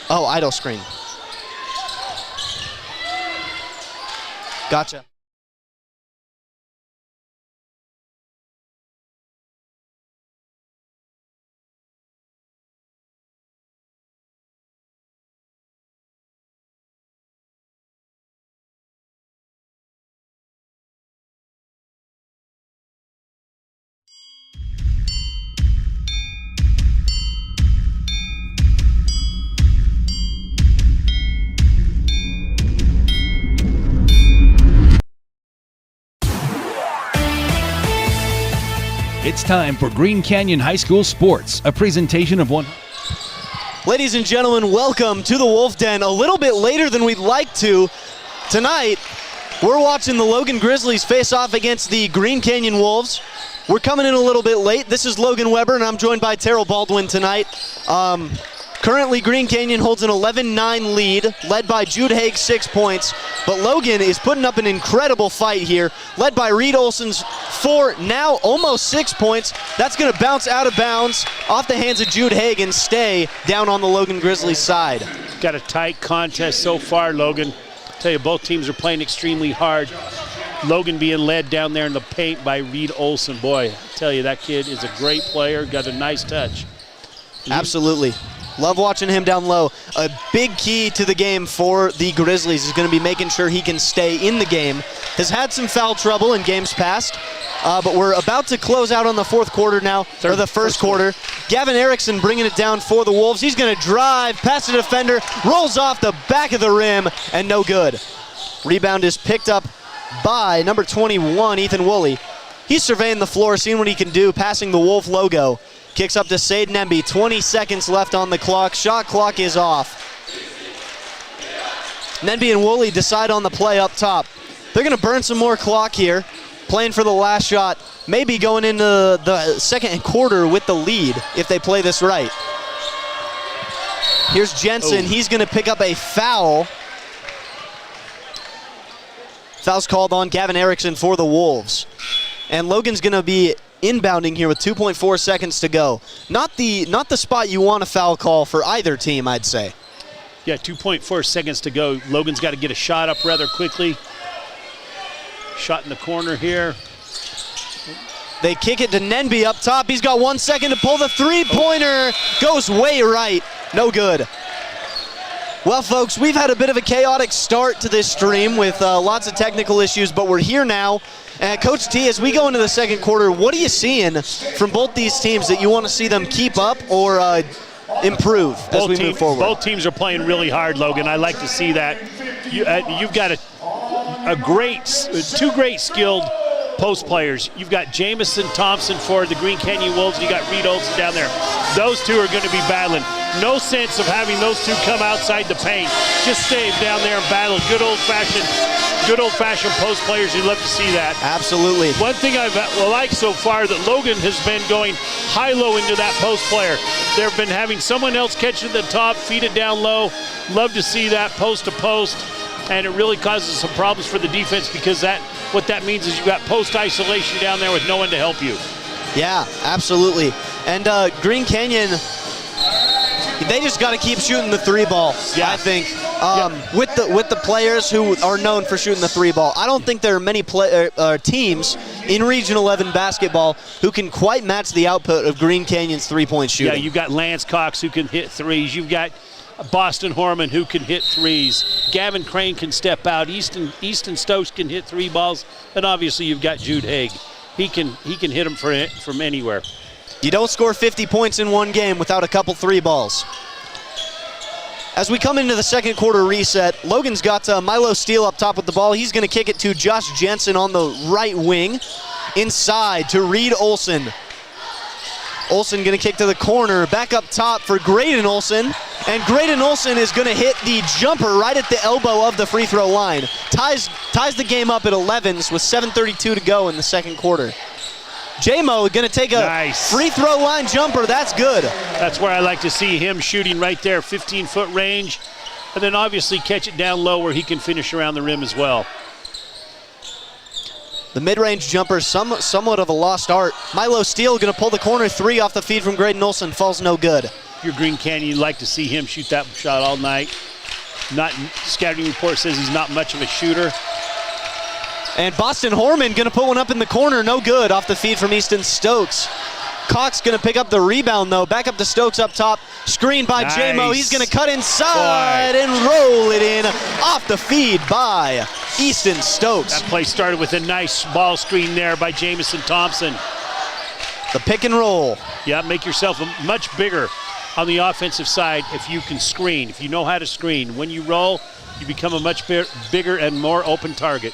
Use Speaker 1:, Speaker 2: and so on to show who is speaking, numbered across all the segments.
Speaker 1: Oh, idle screen. Gotcha.
Speaker 2: It's time for Green Canyon High School Sports, a presentation of one.
Speaker 1: Ladies and gentlemen, welcome to the Wolf Den. A little bit later than we'd like to. Tonight, we're watching the Logan Grizzlies face off against the Green Canyon Wolves. We're coming in a little bit late. This is Logan Weber, and I'm joined by Terrell Baldwin tonight. Currently, Green Canyon holds an 11-9 lead, led by Jude Haig, 6 points. But Logan is putting up an incredible fight here, led by Reed Olson's 4, now almost 6 points. That's going to bounce out of bounds off the hands of Jude Haig and stay down on the Logan Grizzlies side.
Speaker 3: Got a tight contest so far, Logan. Tell you, both teams are playing extremely hard. Logan being led down there in the paint by Reed Olson. Boy, I tell you, that kid is a great player, got a nice touch.
Speaker 1: Absolutely. Love watching him down low. A big key to the game for the Grizzlies is going to be making sure he can stay in the game. Has had some foul trouble in games past, but we're about to close out on the fourth quarter now, or the first quarter. Gavin Erickson bringing it down for the Wolves. He's going to drive, past the defender, rolls off the back of the rim, and no good. Rebound is picked up by number 21, Ethan Woolley. He's surveying the floor, seeing what he can do, passing the Wolf logo. Kicks up to Sade Nemby, 20 seconds left on the clock. Shot clock is off. Nemby and Woolley decide on the play up top. They're going to burn some more clock here, playing for the last shot, maybe going into the second quarter with the lead if they play this right. Here's Jensen. He's going to pick up a foul. Foul's called on Gavin Erickson for the Wolves. And Logan's going to be inbounding here with 2.4 seconds to go. Not the spot you want a foul call for either team, I'd say.
Speaker 3: Yeah, 2.4 seconds to go. Logan's got to get a shot up rather quickly. Shot in the corner here.
Speaker 1: They kick it to Nemby up top. He's got 1 second to pull the three-pointer. Goes way right. No good. Well, folks, we've had a bit of a chaotic start to this stream with lots of technical issues, but we're here now. And Coach T, as we go into the second quarter, what are you seeing from both these teams that you want to see them keep up or improve as we move forward?
Speaker 3: Both teams are playing really hard, Logan. I like to see that. You've got two great skilled post players. You've got Jamison Thompson for the Green Canyon Wolves. You got Reed Olson down there. Those two are going to be battling. No sense of having those two come outside the paint. Just stay down there and battle. Good old-fashioned post players. You'd love to see that.
Speaker 1: Absolutely.
Speaker 3: One thing I've liked so far that Logan has been going high-low into that post player. They've been having someone else catch it at the top, feed it down low. Love to see that post to post. And it really causes some problems for the defense because what that means is you've got post isolation down there with no one to help you.
Speaker 1: Yeah, absolutely. And Green Canyon, they just got to keep shooting the three ball, yeah. I think, with the players who are known for shooting the three ball. I don't think there are many teams in Region 11 basketball who can quite match the output of Green Canyon's three-point shooting.
Speaker 3: Yeah, you've got Lance Cox who can hit threes. You've got Boston Horman who can hit threes. Gavin Crane can step out. Easton Stokes can hit three balls. And obviously you've got Jude Haig. He can hit them from anywhere.
Speaker 1: You don't score 50 points in one game without a couple three balls. As we come into the second quarter reset, Logan's got Milo Steele up top with the ball. He's going to kick it to Josh Jensen on the right wing. Inside to Reed Olson. Olson going to kick to the corner. Back up top for Graydon Olson. And Graydon Olson is going to hit the jumper right at the elbow of the free throw line. Ties the game up at 11s with 7:32 to go in the second quarter. J-Mo going to take a free throw line jumper. That's good.
Speaker 3: That's where I like to see him shooting right there, 15-foot range. And then obviously catch it down low where he can finish around the rim as well.
Speaker 1: The mid-range jumper, somewhat of a lost art. Milo Steele going to pull the corner three off the feed from Graydon Olson. Falls no good.
Speaker 3: If you're Green Canyon, you'd like to see him shoot that shot all night. Scouting report says he's not much of a shooter.
Speaker 1: And Boston Horman going to put one up in the corner. No good off the feed from Easton Stokes. Cox going to pick up the rebound, though. Back up to Stokes up top. Screen by
Speaker 3: Nice.
Speaker 1: J-Mo. He's going to cut inside and roll it in off the feed by Easton Stokes.
Speaker 3: That play started with a nice ball screen there by Jamison Thompson.
Speaker 1: The pick and roll.
Speaker 3: Yeah, make yourself much bigger on the offensive side if you can screen, if you know how to screen. When you roll, you become a much bigger and more open target.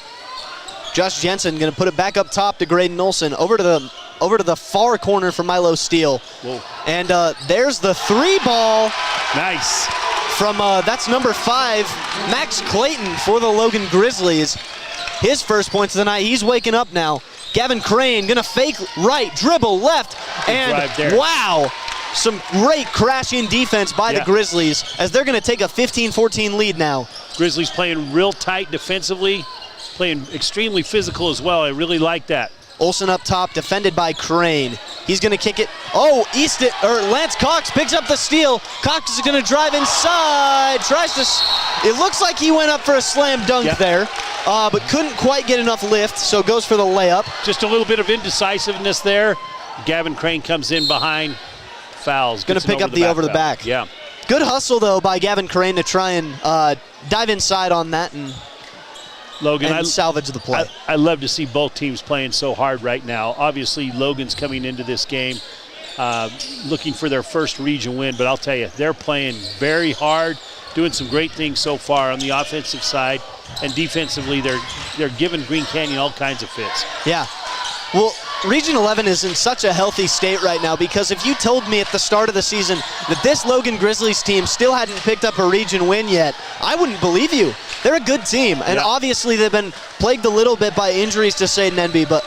Speaker 1: Josh Jensen going to put it back up top to Graydon Olson. Over to the far corner for Milo Steele.
Speaker 3: Whoa.
Speaker 1: And there's the three ball
Speaker 3: Nice.
Speaker 1: from, that's number 5, Max Clayton for the Logan Grizzlies. His first points of the night. He's waking up now. Gavin Crane going to fake right, dribble left,
Speaker 3: Good drive there.
Speaker 1: and wow, some great crash-in defense by the Grizzlies as they're going to take a 15-14 lead now.
Speaker 3: Grizzlies playing real tight defensively, playing extremely physical as well. I really like that.
Speaker 1: Olsen up top, defended by Crane. He's going to kick it. Oh, Lance Cox picks up the steal. Cox is going to drive inside. It looks like he went up for a slam dunk there, but couldn't quite get enough lift, so goes for the layup.
Speaker 3: Just a little bit of indecisiveness there. Gavin Crane comes in behind, fouls.
Speaker 1: Going to pick up the over the back.
Speaker 3: Yeah.
Speaker 1: Good hustle, though, by Gavin Crane to try and dive inside on that and
Speaker 3: Logan,
Speaker 1: salvage the play.
Speaker 3: I love to see both teams playing so hard right now. Obviously, Logan's coming into this game looking for their first region win, but I'll tell you, they're playing very hard, doing some great things so far on the offensive side, and defensively, they're giving Green Canyon all kinds of fits.
Speaker 1: Yeah. Well, Region 11 is in such a healthy state right now because if you told me at the start of the season that this Logan Grizzlies team still hadn't picked up a region win yet, I wouldn't believe you. They're a good team, and obviously they've been plagued a little bit by injuries to Saden Enby, but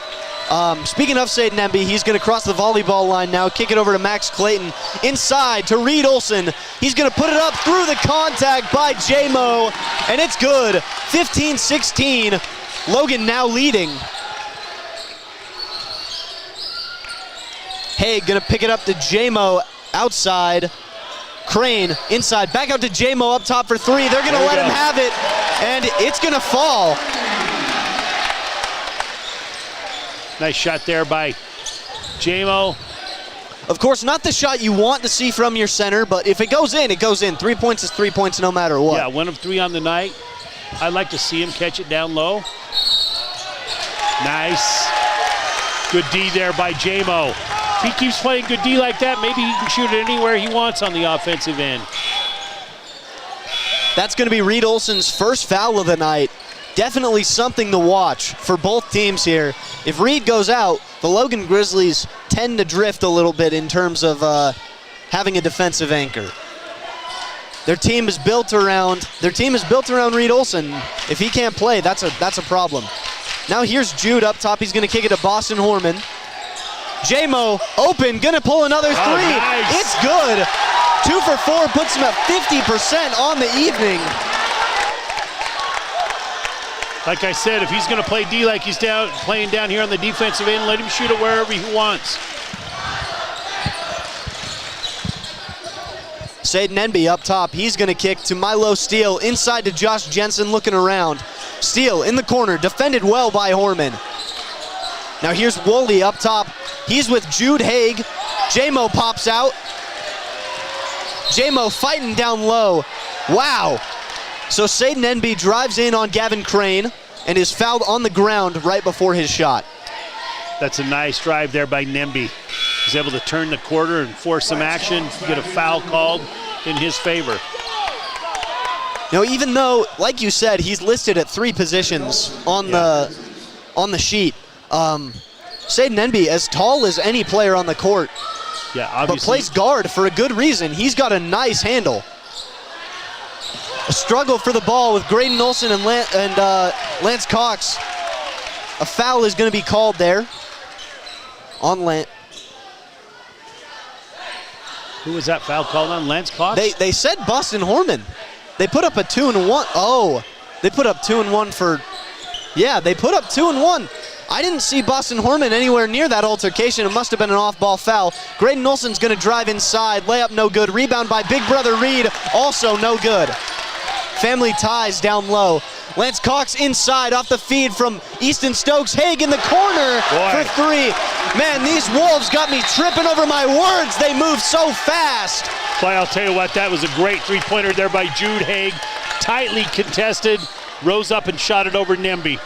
Speaker 1: speaking of Saden Enby, he's going to cross the volleyball line now, kick it over to Max Clayton, inside to Reed Olson. He's going to put it up through the contact by J-Mo, and it's good. 15-16, Logan now leading. Haig going to pick it up to J-Mo outside. Crane inside, back out to J-Mo up top for 3. They're going to let him have it, and it's going to fall.
Speaker 3: Nice shot there by J-Mo.
Speaker 1: Of course, not the shot you want to see from your center, but if it goes in, it goes in. 3 points is 3 points no matter what.
Speaker 3: Yeah, 1 of 3 on the night. I'd like to see him catch it down low. Nice. Good D there by J-Mo. If he keeps playing good D like that, maybe he can shoot it anywhere he wants on the offensive end.
Speaker 1: That's going to be Reed Olson's first foul of the night. Definitely something to watch for both teams here. If Reed goes out, the Logan Grizzlies tend to drift a little bit in terms of having a defensive anchor. Their team is built around Reed Olson. If he can't play, that's a problem. Now here's Jude up top. He's going to kick it to Boston Horman. J-Mo open, going to pull another 3.
Speaker 3: Nice.
Speaker 1: It's good. 2 for 4 puts him at 50% on the evening.
Speaker 3: Like I said, if he's going to play D like he's playing down here on the defensive end, let him shoot it wherever he wants.
Speaker 1: Saden Enby up top. He's going to kick to Milo Steele. Inside to Josh Jensen looking around. Steele in the corner, defended well by Horman. Now here's Woolley up top. He's with Jude Haig. J-Mo pops out. J-Mo fighting down low. Wow. So Saden Enby drives in on Gavin Crane and is fouled on the ground right before his shot.
Speaker 3: That's a nice drive there by Nemby. He's able to turn the quarter and force some action, get a foul called in his favor.
Speaker 1: Now, even though, like you said, he's listed at 3 positions on the sheet, Saden Enby, as tall as any player on the court, but plays guard for a good reason. He's got a nice handle. A struggle for the ball with Graydon Olson and Lance Cox. A foul is going to be called there on Lance.
Speaker 3: Who was that foul called on? Lance Cox?
Speaker 1: They said Boston Horman. They put up a 2-and-1. Oh, they put up 2-and-1 for. Yeah, they put up 2-and-1. I didn't see Boston Horman anywhere near that altercation. It must have been an off-ball foul. Graydon Olson's going to drive inside. Layup no good. Rebound by Big Brother Reed, also no good. Family ties down low. Lance Cox inside off the feed from Easton Stokes. Haig in the corner for three. Man, these Wolves got me tripping over my words. They move so fast.
Speaker 3: Boy, I'll tell you what, that was a great three-pointer there by Jude Haig. Tightly contested, rose up and shot it over Nemby.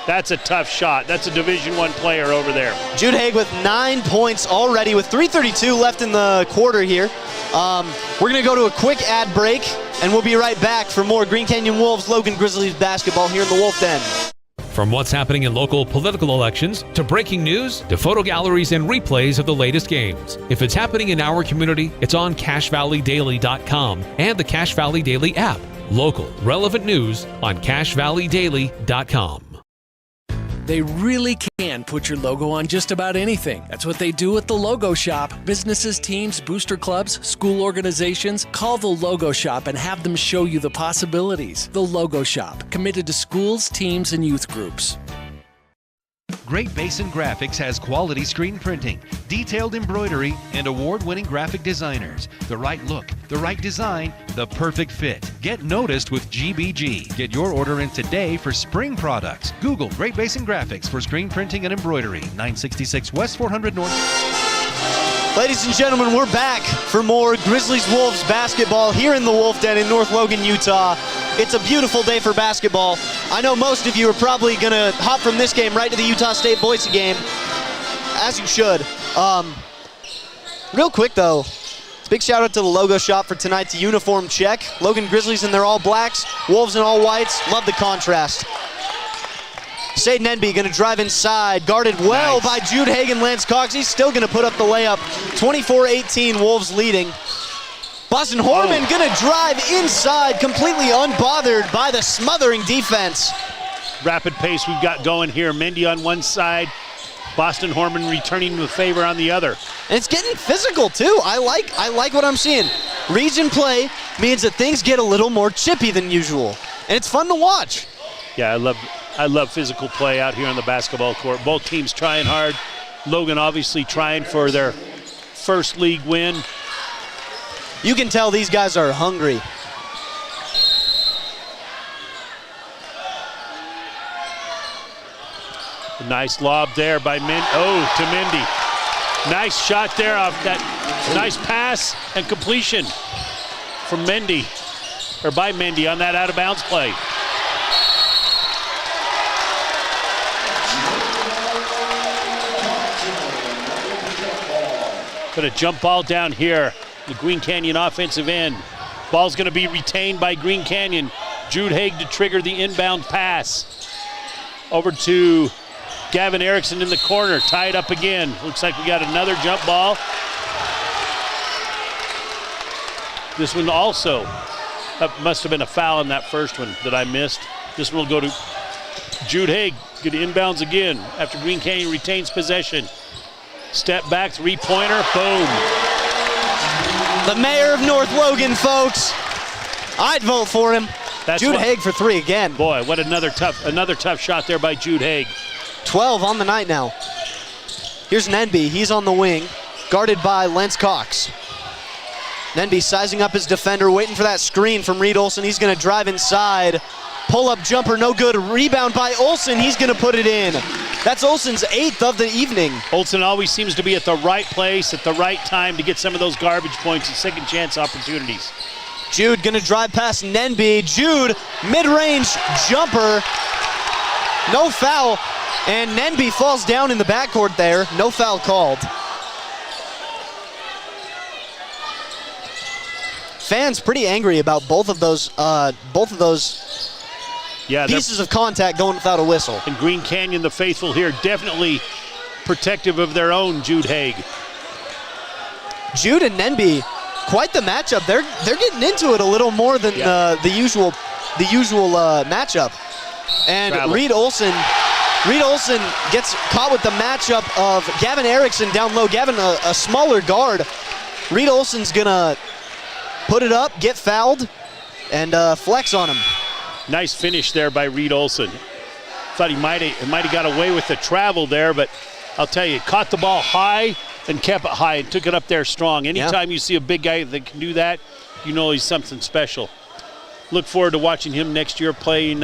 Speaker 3: That's a tough shot. That's a Division I player over there.
Speaker 1: Jude Haig with 9 points already with 3:32 left in the quarter here. We're going to go to a quick ad break, and we'll be right back for more Green Canyon Wolves, Logan Grizzlies basketball here in the Wolf Den.
Speaker 4: From what's happening in local political elections, to breaking news, to photo galleries and replays of the latest games. If it's happening in our community, it's on CashValleyDaily.com and the Cache Valley Daily app. Local, relevant news on CashValleyDaily.com.
Speaker 5: They really can put your logo on just about anything. That's what they do at the Logo Shop. Businesses, teams, booster clubs, school organizations, call the Logo Shop and have them show you the possibilities. The Logo Shop, committed to schools, teams, and youth groups.
Speaker 2: Great Basin Graphics has quality screen printing, detailed embroidery, and award-winning graphic designers. The right look, the right design, the perfect fit. Get noticed with GBG. Get your order in today for spring products. Google Great Basin Graphics for screen printing and embroidery. 966 West 400 North.
Speaker 1: Ladies and gentlemen, we're back for more Grizzlies Wolves basketball here in the Wolf Den in North Logan, Utah. It's a beautiful day for basketball. I know most of you are probably going to hop from this game right to the Utah State Boise game, as you should. Real quick, though, big shout out to the Logo Shop for tonight's uniform check. Logan Grizzlies in their all blacks, Wolves in all whites. Love the contrast. Saden Enby going to drive inside, guarded well by Jude Haig and Lance Cox. He's still going to put up the layup. 24-18, Wolves leading. Boston Horman going to drive inside, completely unbothered by the smothering defense.
Speaker 3: Rapid pace we've got going here. Mendy on one side, Boston Horman returning the favor on the other.
Speaker 1: And it's getting physical too. I like what I'm seeing. Region play means that things get a little more chippy than usual, and it's fun to watch.
Speaker 3: Yeah, I love physical play out here on the basketball court. Both teams trying hard. Logan obviously trying for their first league win.
Speaker 1: You can tell these guys are hungry.
Speaker 3: Nice lob there by to Mendy. Nice shot there off that nice pass and completion from Mendy, or by Mendy on that out of bounds play. But a jump ball down here, the Green Canyon offensive end. Ball's going to be retained by Green Canyon. Jude Haig to trigger the inbound pass. Over to Gavin Erickson in the corner, tied up again. Looks like we got another jump ball. This one also, that must have been a foul in that first one that I missed. This one will go to Jude Haig. Good inbounds again after Green Canyon retains possession. Step back, three-pointer, boom.
Speaker 1: The mayor of North Logan, folks. I'd vote for him. Jude Haig for three again.
Speaker 3: Boy, what another tough shot there by Jude Haig.
Speaker 1: 12 on the night now. Here's Nenby, he's on the wing, guarded by Lance Cox. Nenby sizing up his defender, waiting for that screen from Reed Olson. He's gonna drive inside. Pull-up jumper, no good. Rebound by Olson, he's gonna put it in. That's Olson's 8th of the evening.
Speaker 3: Olson always seems to be at the right place at the right time to get some of those garbage points and second chance opportunities.
Speaker 1: Jude gonna drive past Nenby. Jude, mid-range jumper, no foul. And Nenby falls down in the backcourt there. No foul called. Fans pretty angry about both of those pieces of contact going without a whistle.
Speaker 3: And Green Canyon, the faithful here, definitely protective of their own Jude Haig. Jude
Speaker 1: and Nenby, quite the matchup. They're getting into it a little more than the usual matchup. And Reed Olson gets caught with the matchup of Gavin Erickson down low. Gavin, a smaller guard. Reed Olson's gonna put it up, get fouled, and flex on him.
Speaker 3: Nice finish there by Reed Olson. Thought he might have got away with the travel there, but I'll tell you, caught the ball high and kept it high and took it up there strong. Anytime you see a big guy that can do that, you know he's something special. Look forward to watching him next year playing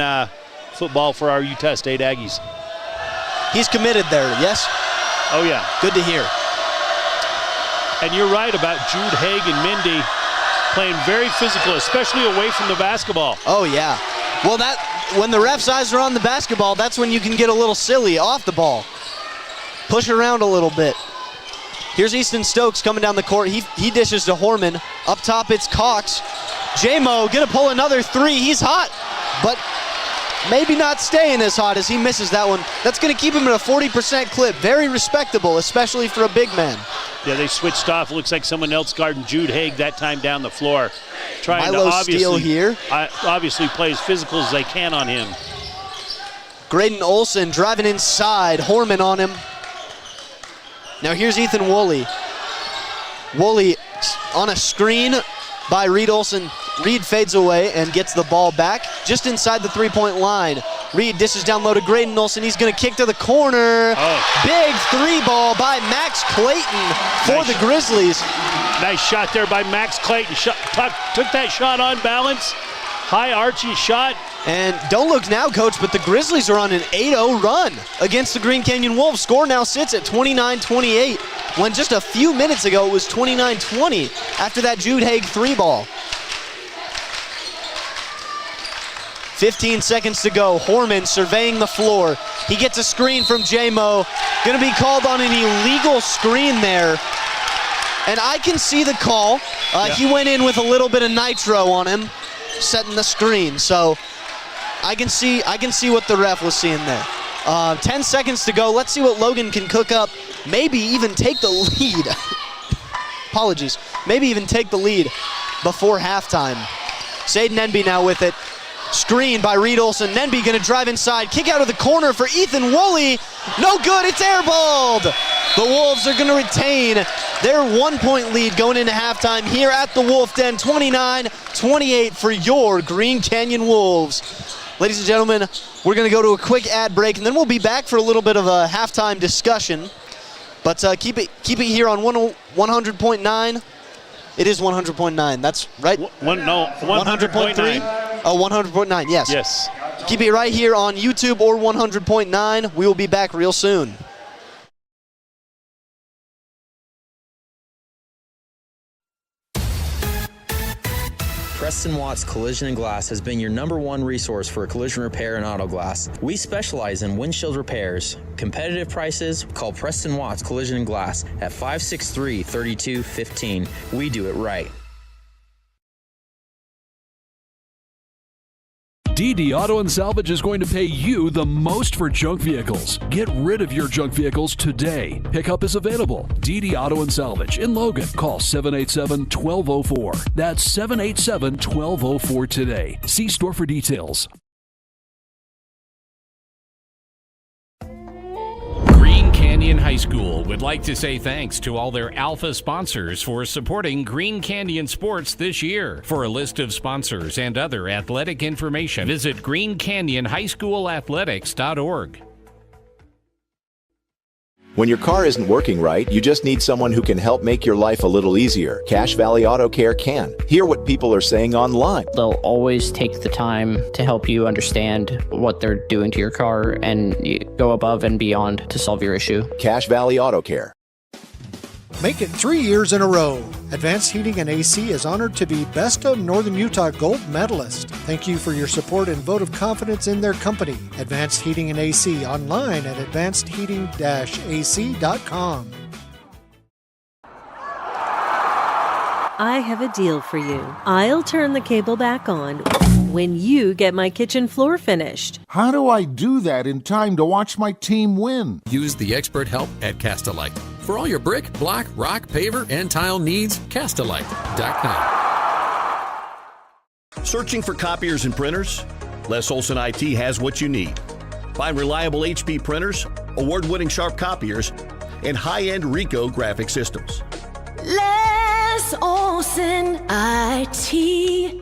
Speaker 3: football for our Utah State Aggies.
Speaker 1: He's committed there, yes?
Speaker 3: Oh, yeah.
Speaker 1: Good to hear.
Speaker 3: And you're right about Jude Haig and Mindy playing very physical, especially away from the basketball.
Speaker 1: Oh, yeah. Well, when the ref's eyes are on the basketball, that's when you can get a little silly off the ball. Push around a little bit. Here's Easton Stokes coming down the court. He dishes to Horman. Up top, it's Cox. J-Mo gonna pull another three. He's hot, but maybe not staying as hot as he misses that one. That's gonna keep him at a 40% clip. Very respectable, especially for a big man.
Speaker 3: Yeah, they switched off. Looks like someone else guarding Jude Haig that time down the floor. Trying
Speaker 1: Milo
Speaker 3: to
Speaker 1: Steele here.
Speaker 3: obviously play as physical as they can on him.
Speaker 1: Graydon Olson driving inside. Horman on him. Now here's Ethan Woolley. Woolley on a screen by Reed Olson. Reed fades away and gets the ball back just inside the three-point line. Reed dishes down low to Graydon Olson. He's going to kick to the corner. Big three ball by Max Clayton for the Grizzlies.
Speaker 3: Nice shot there by Max Clayton. Took that shot on balance. High arching shot.
Speaker 1: And don't look now, Coach, but the Grizzlies are on an 8-0 run against the Green Canyon Wolves. Score now sits at 29-28, when just a few minutes ago it was 29-20 after that Jude Haig three ball. 15 seconds to go. Horman surveying the floor. He gets a screen from J-Mo. Gonna be called on an illegal screen there. And I can see the call. He went in with a little bit of nitro on him, setting the screen. So I can see what the ref was seeing there. 10 seconds to go. Let's see what Logan can cook up. Maybe even take the lead. Apologies. Maybe even take the lead before halftime. Saden Nenby now with it. Screen by Reed Olson. Nenby gonna drive inside. Kick out of the corner for Ethan Woolley. No good, it's airballed. The Wolves are gonna retain their 1-point lead going into halftime here at the Wolf Den. 29-28 for your Green Canyon Wolves. Ladies and gentlemen, we're gonna go to a quick ad break and then we'll be back for a little bit of a halftime discussion. But keep it here on 100.9. It is 100.9, that's right?
Speaker 3: 100.3.
Speaker 1: Oh, 100.9, yes.
Speaker 3: Yes.
Speaker 1: Keep it right here on YouTube or 100.9. We will be back real soon.
Speaker 6: Preston Watts Collision and Glass has been your #1 resource for collision repair and auto glass. We specialize in windshield repairs. Competitive prices, call Preston Watts Collision and Glass at 563-3215. We do it right.
Speaker 7: DD Auto and Salvage is going to pay you the most for junk vehicles. Get rid of your junk vehicles today. Pickup is available. DD Auto and Salvage in Logan. Call 787-1204. That's 787-1204 today. See store for details.
Speaker 8: Green Canyon High School would like to say thanks to all their Alpha sponsors for supporting Green Canyon sports this year. For a list of sponsors and other athletic information, visit greencanyonhighschoolathletics.org.
Speaker 9: When your car isn't working right, you just need someone who can help make your life a little easier. Cache Valley Auto Care can. Hear what people are saying online.
Speaker 10: They'll always take the time to help you understand what they're doing to your car and go above and beyond to solve your issue.
Speaker 9: Cache Valley Auto Care.
Speaker 11: Make it 3 years in a row. Advanced Heating and AC is honored to be Best of Northern Utah Gold Medalist. Thank you for your support and vote of confidence in their company. Advanced Heating and AC online at advancedheating-ac.com.
Speaker 12: I have a deal for you. I'll turn the cable back on when you get my kitchen floor finished.
Speaker 13: How do I do that in time to watch my team win?
Speaker 14: Use the expert help at Castalite. For all your brick, block, rock, paver, and tile needs, Castalite.com.
Speaker 15: Searching for copiers and printers? Les Olson IT has what you need. Find reliable HP printers, award-winning Sharp copiers, and high-end Ricoh graphic systems.
Speaker 16: Les Olson IT.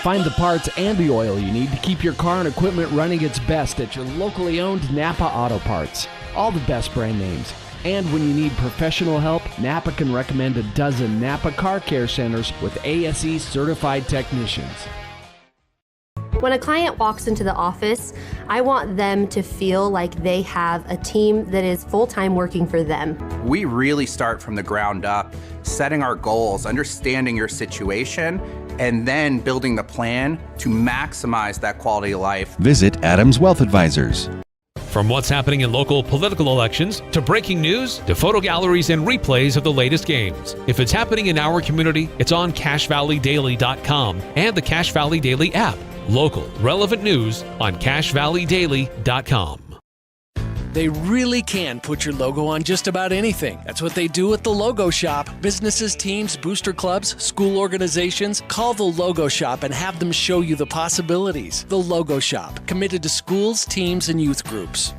Speaker 5: Find the parts and the oil you need to keep your car and equipment running its best at your locally owned Napa Auto Parts. All the best brand names. And when you need professional help, Napa can recommend a dozen Napa Car Care Centers with ASE certified technicians.
Speaker 16: When a client walks into the office, I want them to feel like they have a team that is full-time working for them.
Speaker 17: We really start from the ground up, setting our goals, understanding your situation, and then building the plan to maximize that quality of life.
Speaker 2: Visit Adams Wealth Advisors.
Speaker 4: From what's happening in local political elections, to breaking news, to photo galleries and replays of the latest games. If it's happening in our community, it's on CashValleyDaily.com and the Cache Valley Daily app. Local, relevant news on CashValleyDaily.com.
Speaker 5: They really can put your logo on just about anything. That's what they do at the Logo Shop. Businesses, teams, booster clubs, school organizations, call the Logo Shop and have them show you the possibilities. The Logo Shop, committed to schools, teams, and youth groups.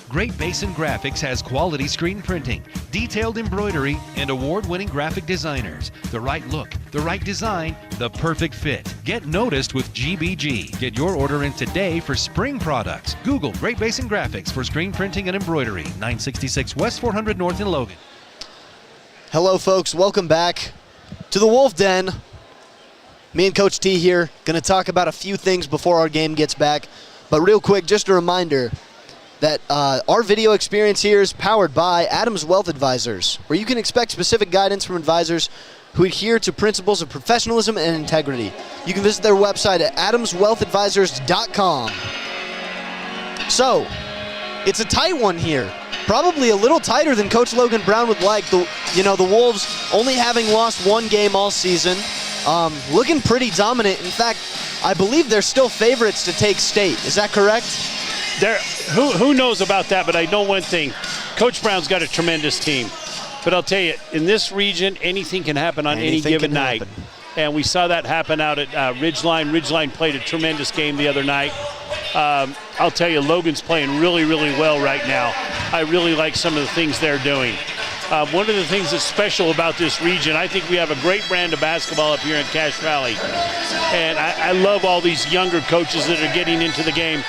Speaker 2: Great Basin Graphics has quality screen printing, detailed embroidery, and award-winning graphic designers. The right look, the right design, the perfect fit. Get noticed with GBG. Get your order in today for spring products. Google Great Basin Graphics for screen printing and embroidery. 966 West 400 North in Logan.
Speaker 1: Hello, folks. Welcome back to the Wolf Den. Me and Coach T here, going to talk about a few things before our game gets back. But real quick, just a reminder that our video experience here is powered by Adams Wealth Advisors, where you can expect specific guidance from advisors who adhere to principles of professionalism and integrity. You can visit their website at adamswealthadvisors.com. So, it's a tight one here. Probably a little tighter than Coach Logan Brown would like. The Wolves only having lost one game all season, looking pretty dominant. In fact, I believe they're still favorites to take state. Is that correct?
Speaker 3: Who knows about that, but I know one thing. Coach Brown's got a tremendous team. But I'll tell you, in this region, anything can happen on any given night. And we saw that happen out at Ridgeline. Ridgeline played a tremendous game the other night. I'll tell you, Logan's playing really, really well right now. I really like some of the things they're doing. One of the things that's special about this region, I think we have a great brand of basketball up here in Cache Valley. And I love all these younger coaches that are getting into the game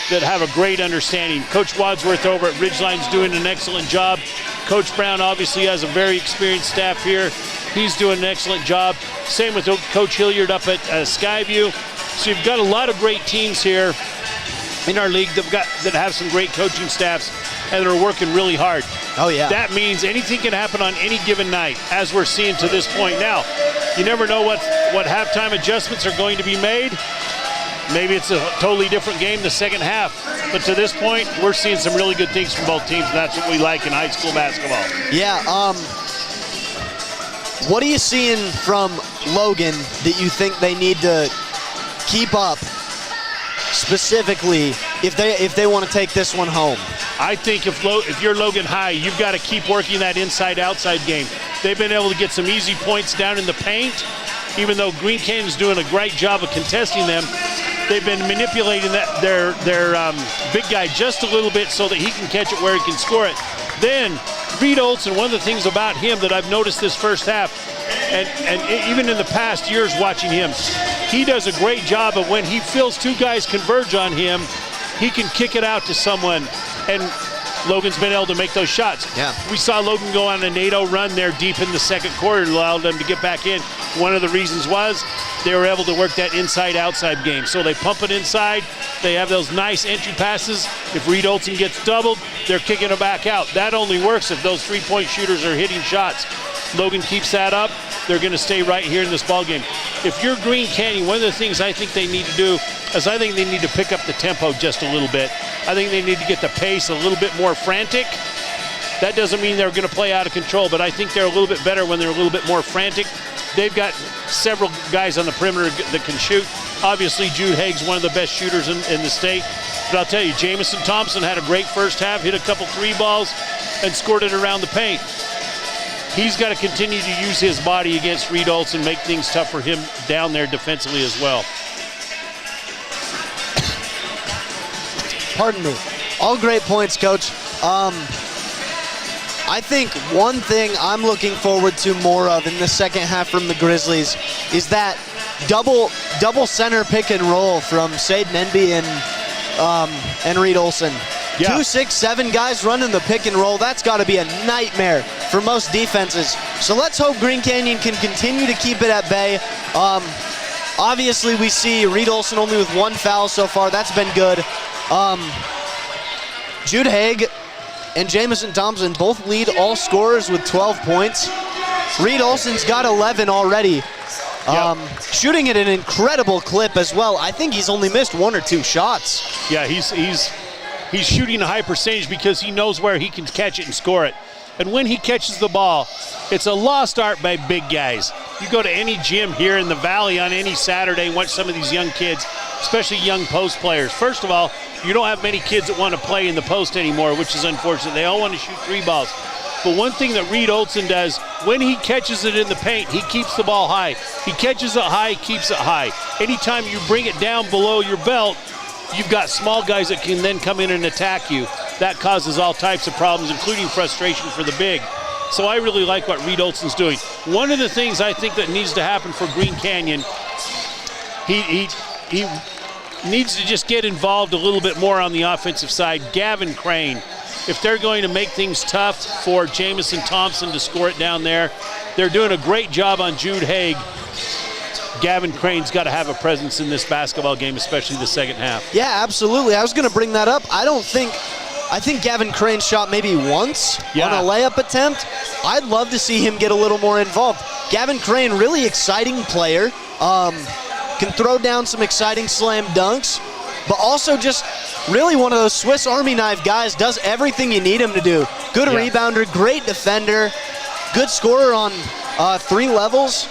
Speaker 3: that have a great understanding. Coach Wadsworth over at Ridgeline's doing an excellent job. Coach Brown obviously has a very experienced staff here. He's doing an excellent job. Same with Coach Hilliard up at Skyview. So you've got a lot of great teams here in our league that have some great coaching staffs and that are working really hard.
Speaker 1: Oh, yeah.
Speaker 3: That means anything can happen on any given night, as we're seeing to this point. Now, you never know what halftime adjustments are going to be made. Maybe it's a totally different game the second half. But to this point, we're seeing some really good things from both teams, and that's what we like in high school basketball.
Speaker 1: Yeah. What are you seeing from Logan that you think they need to keep up specifically if they want to take this one home?
Speaker 3: I think if you're Logan High, you've got to keep working that inside-outside game. They've been able to get some easy points down in the paint. Even though Green Canyon's doing a great job of contesting them, they've been manipulating their big guy just a little bit so that he can catch it where he can score it. Then Reed Olson, one of the things about him that I've noticed this first half, and even in the past years watching him, he does a great job of when he feels two guys converge on him, he can kick it out to someone, and Logan's been able to make those shots.
Speaker 1: Yeah.
Speaker 3: We saw Logan go on a NATO run there deep in the second quarter, allowed them to get back in. One of the reasons was they were able to work that inside-outside game. So they pump it inside. They have those nice entry passes. If Reed Olson gets doubled, they're kicking it back out. That only works if those three-point shooters are hitting shots. Logan keeps that up. They're going to stay right here in this ballgame. If you're Green Canyon, one of the things I think they need to do is I think they need to pick up the tempo just a little bit. I think they need to get the pace a little bit more frantic. That doesn't mean they're going to play out of control, but I think they're a little bit better when they're a little bit more frantic. They've got several guys on the perimeter that can shoot. Obviously, Jude Haig's one of the best shooters in the state. But I'll tell you, Jamison Thompson had a great first half, hit a couple three balls, and scored it around the paint. He's got to continue to use his body against Reed Olson, make things tough for him down there defensively as well.
Speaker 1: Pardon me. All great points, Coach. I think one thing I'm looking forward to more of in the second half from the Grizzlies is that double center pick and roll from Sade Nenby and Reed Olson.
Speaker 3: Yeah.
Speaker 1: 2, 6, 7 guys running the pick and roll. That's got to be a nightmare for most defenses. So let's hope Green Canyon can continue to keep it at bay. Obviously, we see Reed Olson only with 1 foul so far. That's been good. Jude Haig and Jamison Thompson both lead all scorers with 12 points. Reed Olson's got 11 already. Shooting at an incredible clip as well. I think he's only missed 1 or 2 shots.
Speaker 3: Yeah, he's shooting a high percentage because he knows where he can catch it and score it. And when he catches the ball, it's a lost art by big guys. You go to any gym here in the Valley on any Saturday and watch some of these young kids, especially young post players. First of all, you don't have many kids that want to play in the post anymore, which is unfortunate. They all want to shoot 3 balls. But one thing that Reed Olson does, when he catches it in the paint, he keeps the ball high. He catches it high, keeps it high. Anytime you bring it down below your belt, you've got small guys that can then come in and attack you. That causes all types of problems, including frustration for the big. So I really like what Reed Olson's doing. One of the things I think that needs to happen for Green Canyon, he needs to just get involved a little bit more on the offensive side. Gavin Crane, if they're going to make things tough for Jamison Thompson to score it down there, they're doing a great job on Jude Haig. Gavin Crane's got to have a presence in this basketball game, especially the second half.
Speaker 1: Yeah, absolutely. I was going to bring that up. I think Gavin Crane shot maybe once on a layup attempt. I'd love to see him get a little more involved. Gavin Crane, really exciting player. Can throw down some exciting slam dunks, but also just really one of those Swiss Army knife guys, does everything you need him to do. Good rebounder, great defender, good scorer on 3 levels.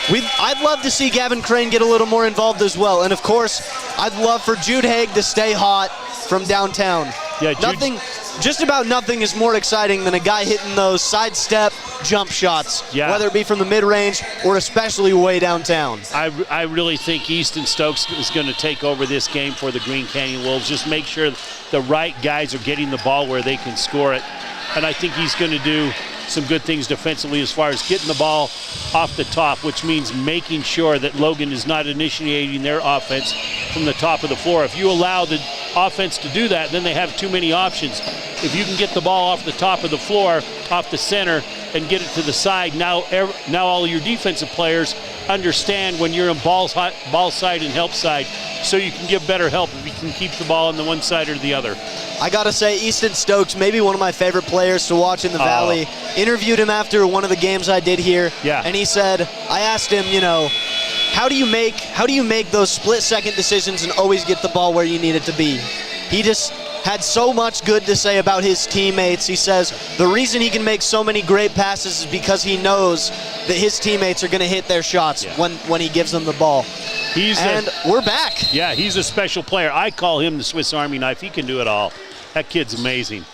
Speaker 1: I'd love to see Gavin Crane get a little more involved as well. And of course, I'd love for Jude Haig to stay hot from downtown.
Speaker 3: Yeah,
Speaker 1: just about nothing is more exciting than a guy hitting those sidestep jump shots, whether it be from the mid-range or especially way downtown.
Speaker 3: I really think Easton Stokes is going to take over this game for the Green Canyon Wolves. Just make sure the right guys are getting the ball where they can score it. And I think he's going to do some good things defensively as far as getting the ball off the top, which means making sure that Logan is not initiating their offense from the top of the floor. If you allow the offense to do that, then they have too many options. If you can get the ball off the top of the floor, off the center, and get it to the side, now all your defensive players understand when you're in ball side and help side, so you can give better help if you can keep the ball on the one side or the other.
Speaker 1: I gotta say, Easton Stokes, maybe one of my favorite players to watch in the Valley. Interviewed him after one of the games I did here, and he said, I asked him, how do you make those split-second decisions and always get the ball where you need it to be? He just had so much good to say about his teammates. He says the reason he can make so many great passes is because he knows that his teammates are going to hit their shots when he gives them the ball. We're back.
Speaker 3: Yeah, he's a special player. I call him the Swiss Army knife. He can do it all. That kid's amazing.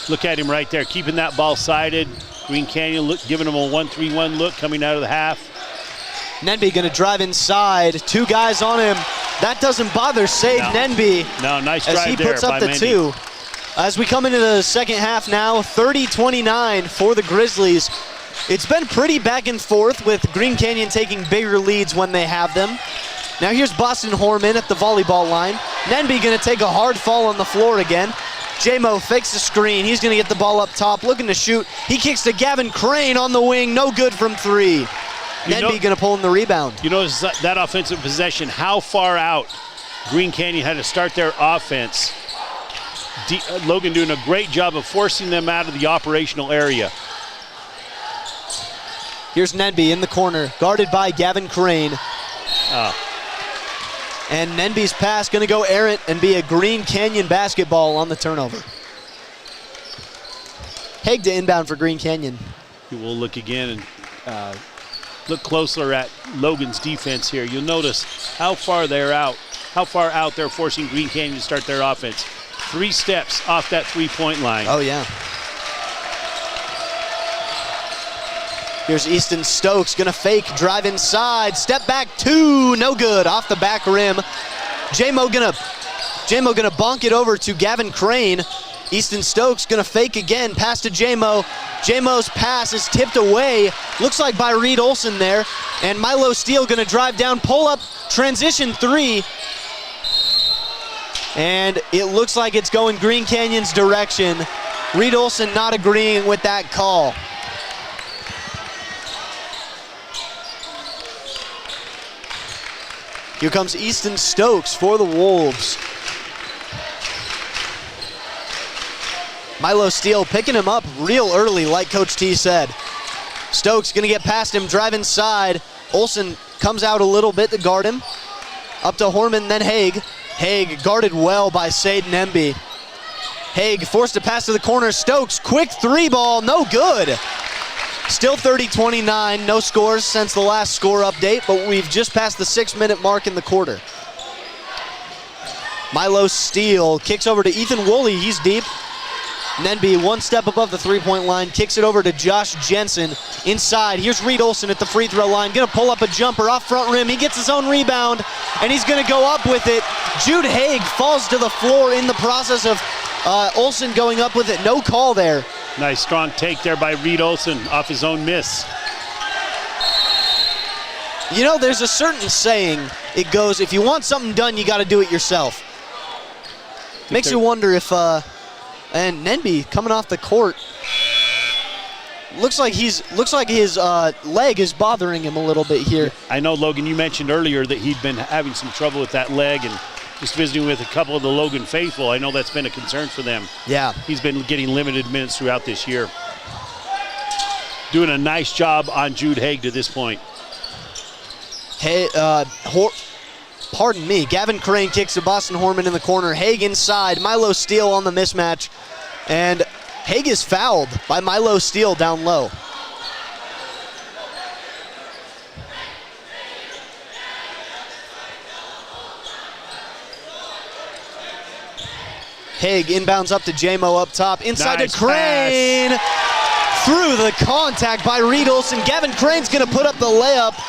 Speaker 3: Look at him right there, keeping that ball sided. Green Canyon giving him a 1-3-1 look coming out of the half.
Speaker 1: Nenby going to drive inside. 2 guys on him. That doesn't bother Sade Nenby.
Speaker 3: No, nice drive there.
Speaker 1: As he puts up the 2. As we come into the second half now, 30-29 for the Grizzlies. It's been pretty back and forth with Green Canyon taking bigger leads when they have them. Now here's Boston Horman at the volleyball line. Nenby going to take a hard fall on the floor again. J-Mo fakes the screen. He's going to get the ball up top, looking to shoot. He kicks to Gavin Crane on the wing. No good from 3. Nenby going to pull in the rebound.
Speaker 3: You notice that offensive possession, how far out Green Canyon had to start their offense. Logan doing a great job of forcing them out of the operational area.
Speaker 1: Here's Nenby in the corner, guarded by Gavin Crane. And Nenby's pass going to go errant and be a Green Canyon basketball on the turnover. Haig to inbound for Green Canyon.
Speaker 3: We'll look again and look closer at Logan's defense here. You'll notice how far out they're forcing Green Canyon to start their offense. 3 steps off that 3-point line.
Speaker 1: Oh, yeah. Here's Easton Stokes, gonna fake, drive inside, step back 2, no good, off the back rim. J-Mo gonna bonk it over to Gavin Crane. Easton Stokes gonna fake again, pass to J-Mo. J-Mo's pass is tipped away, looks like by Reed Olson there, and Milo Steele gonna drive down, pull up, transition three, and it looks like it's going Green Canyon's direction. Reed Olson not agreeing with that call. Here comes Easton Stokes for the Wolves. Milo Steele picking him up real early, like Coach T said. Stokes gonna get past him, drive inside. Olson comes out a little bit to guard him. Up to Horman, then Haig. Haig guarded well by Saden Emby. Haig forced to pass to the corner. Stokes, quick three ball, no good. Still 30-29, no scores since the last score update, but we've just passed the 6-minute mark in the quarter. Milo Steele kicks over to Ethan Woolley, he's deep. Nenby one step above the three-point line, kicks it over to Josh Jensen. Inside, here's Reed Olson at the free throw line, gonna pull up a jumper off front rim. He gets his own rebound, and he's gonna go up with it. Jude Haig falls to the floor in the process of Olson going up with it. No call there.
Speaker 3: Nice strong take there by Reed Olson off his own miss.
Speaker 1: You know, there's a certain saying, it goes, if you want something done, you gotta do it yourself. Makes you wonder if, and Nenby coming off the court, looks like his leg is bothering him a little bit here.
Speaker 3: I know, Logan, you mentioned earlier that he'd been having some trouble with that leg, and just visiting with a couple of the Logan faithful, I know that's been a concern for them.
Speaker 1: Yeah.
Speaker 3: He's been getting limited minutes throughout this year. Doing a nice job on Jude Haig to this point.
Speaker 1: Hey, pardon me, Gavin Crane kicks to Boston Horman in the corner. Haig inside, Milo Steele on the mismatch, and Haig is fouled by Milo Steele down low. Haig inbounds up to J-Mo up top, inside
Speaker 3: nice
Speaker 1: to Crane.
Speaker 3: Pass.
Speaker 1: Through the contact by Reed Olson. Gavin Crane's gonna put up the layup,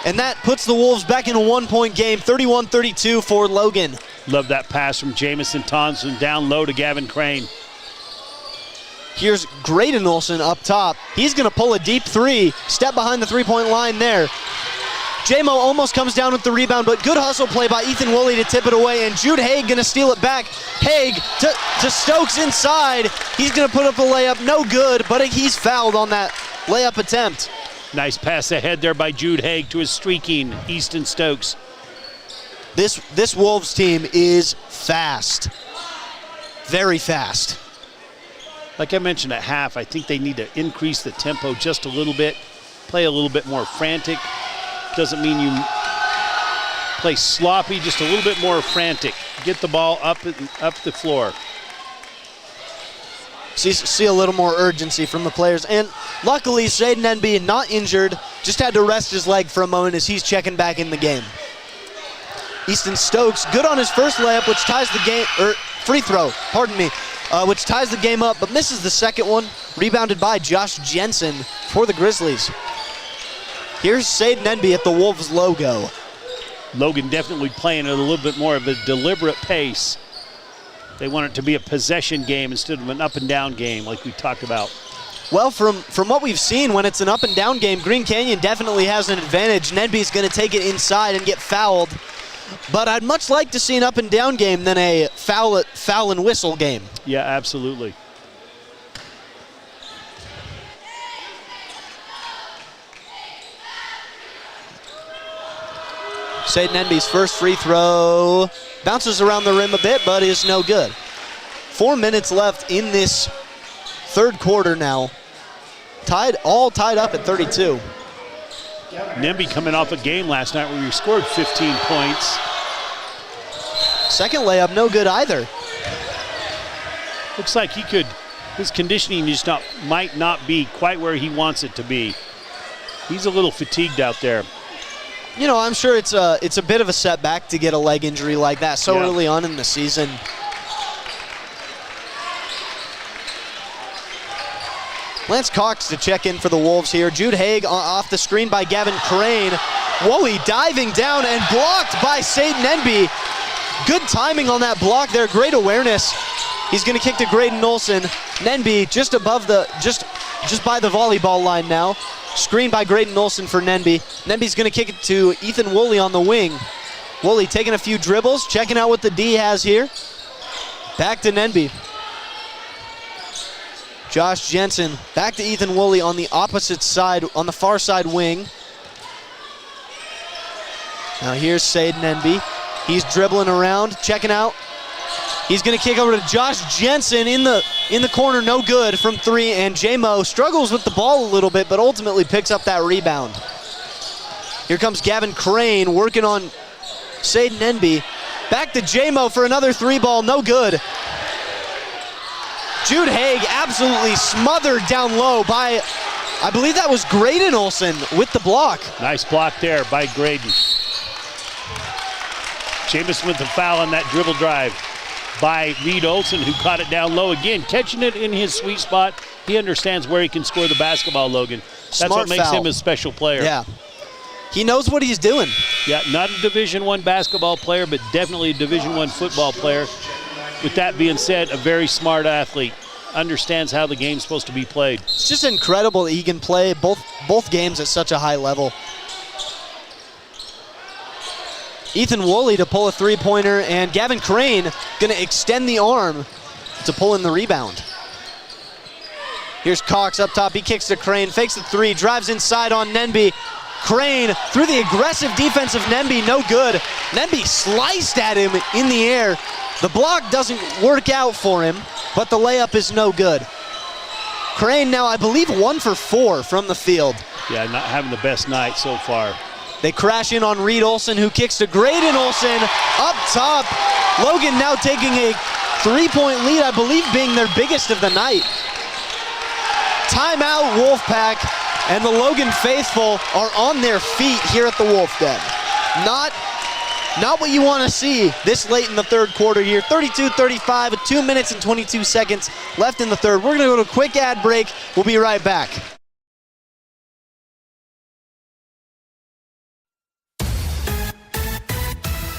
Speaker 1: and that puts the Wolves back in a one-point game, 31-32 for Logan.
Speaker 3: Love that pass from Jamison Thompson down low to Gavin Crane.
Speaker 1: Here's Graydon Olson up top. He's gonna pull a deep three, step behind the three-point line there. J-Mo almost comes down with the rebound, but good hustle play by Ethan Woolley to tip it away, and Jude Haig gonna steal it back. Haig to Stokes inside. He's gonna put up a layup, no good, but he's fouled on that layup attempt.
Speaker 3: Nice pass ahead there by Jude Haig to his streaking Easton Stokes.
Speaker 1: This Wolves team is fast, very fast.
Speaker 3: Like I mentioned at half, I think they need to increase the tempo just a little bit, play a little bit more frantic. Doesn't mean you play sloppy, just a little bit more frantic. Get the ball up the floor.
Speaker 1: See a little more urgency from the players. And luckily, Saden Emby, not injured, just had to rest his leg for a moment as he's checking back in the game. Easton Stokes, good on his first layup, which ties the game, free throw, pardon me, which ties the game up, but misses the second one. Rebounded by Josh Jensen for the Grizzlies. Here's Saden Emby at the Wolves logo.
Speaker 3: Logan definitely playing at a little bit more of a deliberate pace. They want it to be a possession game instead of an up and down game like we talked about.
Speaker 1: Well, from what we've seen, when it's an up and down game, Green Canyon definitely has an advantage. Nenby's going to take it inside and get fouled. But I'd much like to see an up and down game than a foul and whistle game.
Speaker 3: Yeah, absolutely.
Speaker 1: Saden Emby's first free throw bounces around the rim a bit, but is no good. 4 minutes left in this third quarter now. All tied up at 32.
Speaker 3: Nemby coming off a game last night where he scored 15 points.
Speaker 1: Second layup, no good either.
Speaker 3: Looks like his conditioning just might not be quite where he wants it to be. He's a little fatigued out there.
Speaker 1: You know, I'm sure it's a bit of a setback to get a leg injury like that so early on in the season. Lance Cox to check in for the Wolves here. Jude Haig off the screen by Gavin Crane. Woolley diving down and blocked by Saden Emby. Good timing on that block there, great awareness. He's going to kick to Graydon Olson. Nenby just above the, just by the volleyball line now. Screen by Graydon Olson for Nenby. Nenby's going to kick it to Ethan Woolley on the wing. Woolley taking a few dribbles, checking out what the D has here. Back to Nenby. Josh Jensen back to Ethan Woolley on the opposite side, on the far side wing. Now here's Sade Nenby. He's dribbling around, checking out. He's going to kick over to Josh Jensen in the corner, no good from three, and J-Mo struggles with the ball a little bit, but ultimately picks up that rebound. Here comes Gavin Crane working on Sade Nenby. Back to J-Mo for another three ball, no good. Jude Haig absolutely smothered down low by, I believe that was Graydon Olson with the block.
Speaker 3: Nice block there by Graydon. Jamison with the foul on that dribble drive by Reed Olson, who caught it down low again, catching it in his sweet spot. He understands where he can score the basketball, Logan. That's
Speaker 1: Smart
Speaker 3: what makes
Speaker 1: foul.
Speaker 3: him a special player.
Speaker 1: Yeah. He knows what he's doing.
Speaker 3: Yeah, not a Division I basketball player, but definitely a Division I football player. With that being said, a very smart athlete. Understands how the game's supposed to be played.
Speaker 1: It's just incredible that he can play both games at such a high level. Ethan Woolley to pull a three-pointer, and Gavin Crane gonna extend the arm to pull in the rebound. Here's Cox up top, he kicks to Crane, fakes the three, drives inside on Nenby. Crane through the aggressive defense of Nenby, no good. Nenby sliced at him in the air. The block doesn't work out for him, but the layup is no good. Crane now, I believe, 1 for 4 from the field.
Speaker 3: Yeah, not having the best night so far.
Speaker 1: They crash in on Reed Olson, who kicks to Graydon Olson up top. Logan now taking a three-point lead, I believe being their biggest of the night. Timeout, Wolfpack, and the Logan faithful are on their feet here at the Wolf Den. Not what you want to see this late in the third quarter here. 32-35 with 2 minutes and 22 seconds left in the third. We're going to go to a quick ad break. We'll be right back.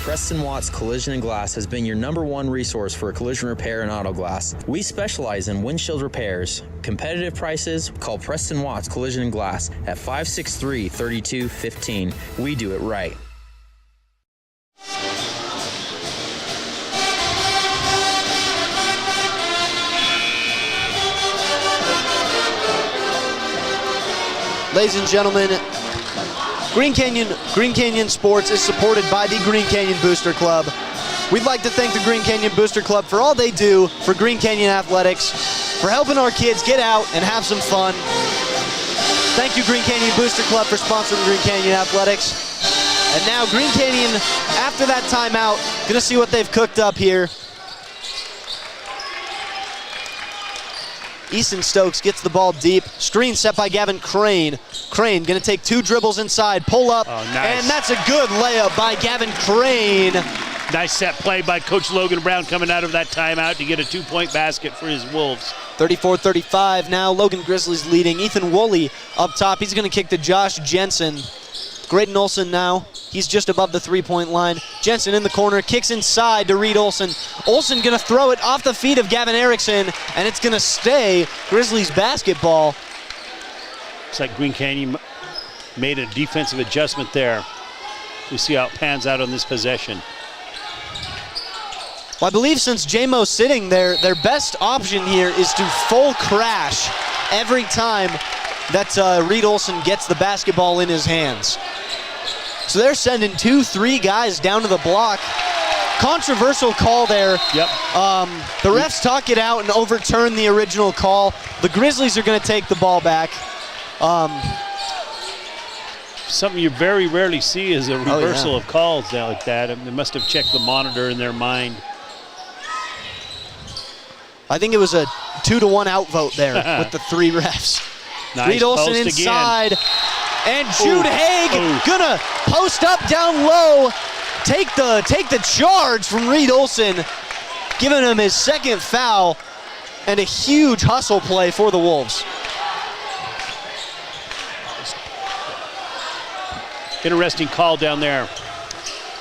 Speaker 6: Preston Watts Collision and Glass has been your #1 resource for collision repair and auto glass. We specialize in windshield repairs. Competitive prices, call Preston Watts Collision and Glass at 563-3215. We do it right.
Speaker 1: Ladies and gentlemen, Green Canyon Sports is supported by the Green Canyon Booster Club. We'd like to thank the Green Canyon Booster Club for all they do for Green Canyon Athletics, for helping our kids get out and have some fun. Thank you, Green Canyon Booster Club, for sponsoring Green Canyon Athletics. And now Green Canyon, after that timeout, gonna see what they've cooked up here. Easton Stokes gets the ball deep. Screen set by Gavin Crane. Crane gonna take 2 dribbles inside, pull up, and that's a good layup by Gavin Crane.
Speaker 3: Nice set play by Coach Logan Brown coming out of that timeout to get a 2-point basket for his Wolves.
Speaker 1: 34-35 now, Logan Grizzlies leading. Ethan Woolley up top, he's gonna kick to Josh Jensen. Graydon Olson now, he's just above the 3-point line. Jensen in the corner, kicks inside to Reed Olson. Olson gonna throw it off the feet of Gavin Erickson, and it's gonna stay Grizzlies basketball.
Speaker 3: Looks like Green Canyon made a defensive adjustment there. We see how it pans out on this possession.
Speaker 1: Well, I believe since J-Mo's sitting there, their best option here is to full crash every time that Reed Olson gets the basketball in his hands. So they're sending 2-3 guys down to the block. Controversial call there.
Speaker 3: Yep.
Speaker 1: The refs talk it out and overturn the original call. The Grizzlies are going to take the ball back.
Speaker 3: Something you very rarely see is a reversal of calls like that. They must have checked the monitor in their mind.
Speaker 1: I think it was a 2-1 outvote there with the 3 refs.
Speaker 3: Nice.
Speaker 1: Reed Olson
Speaker 3: post
Speaker 1: inside,
Speaker 3: again.
Speaker 1: and Jude Haig gonna post up down low, take the charge from Reed Olson, giving him his 2nd foul, and a huge hustle play for the Wolves.
Speaker 3: Interesting call down there.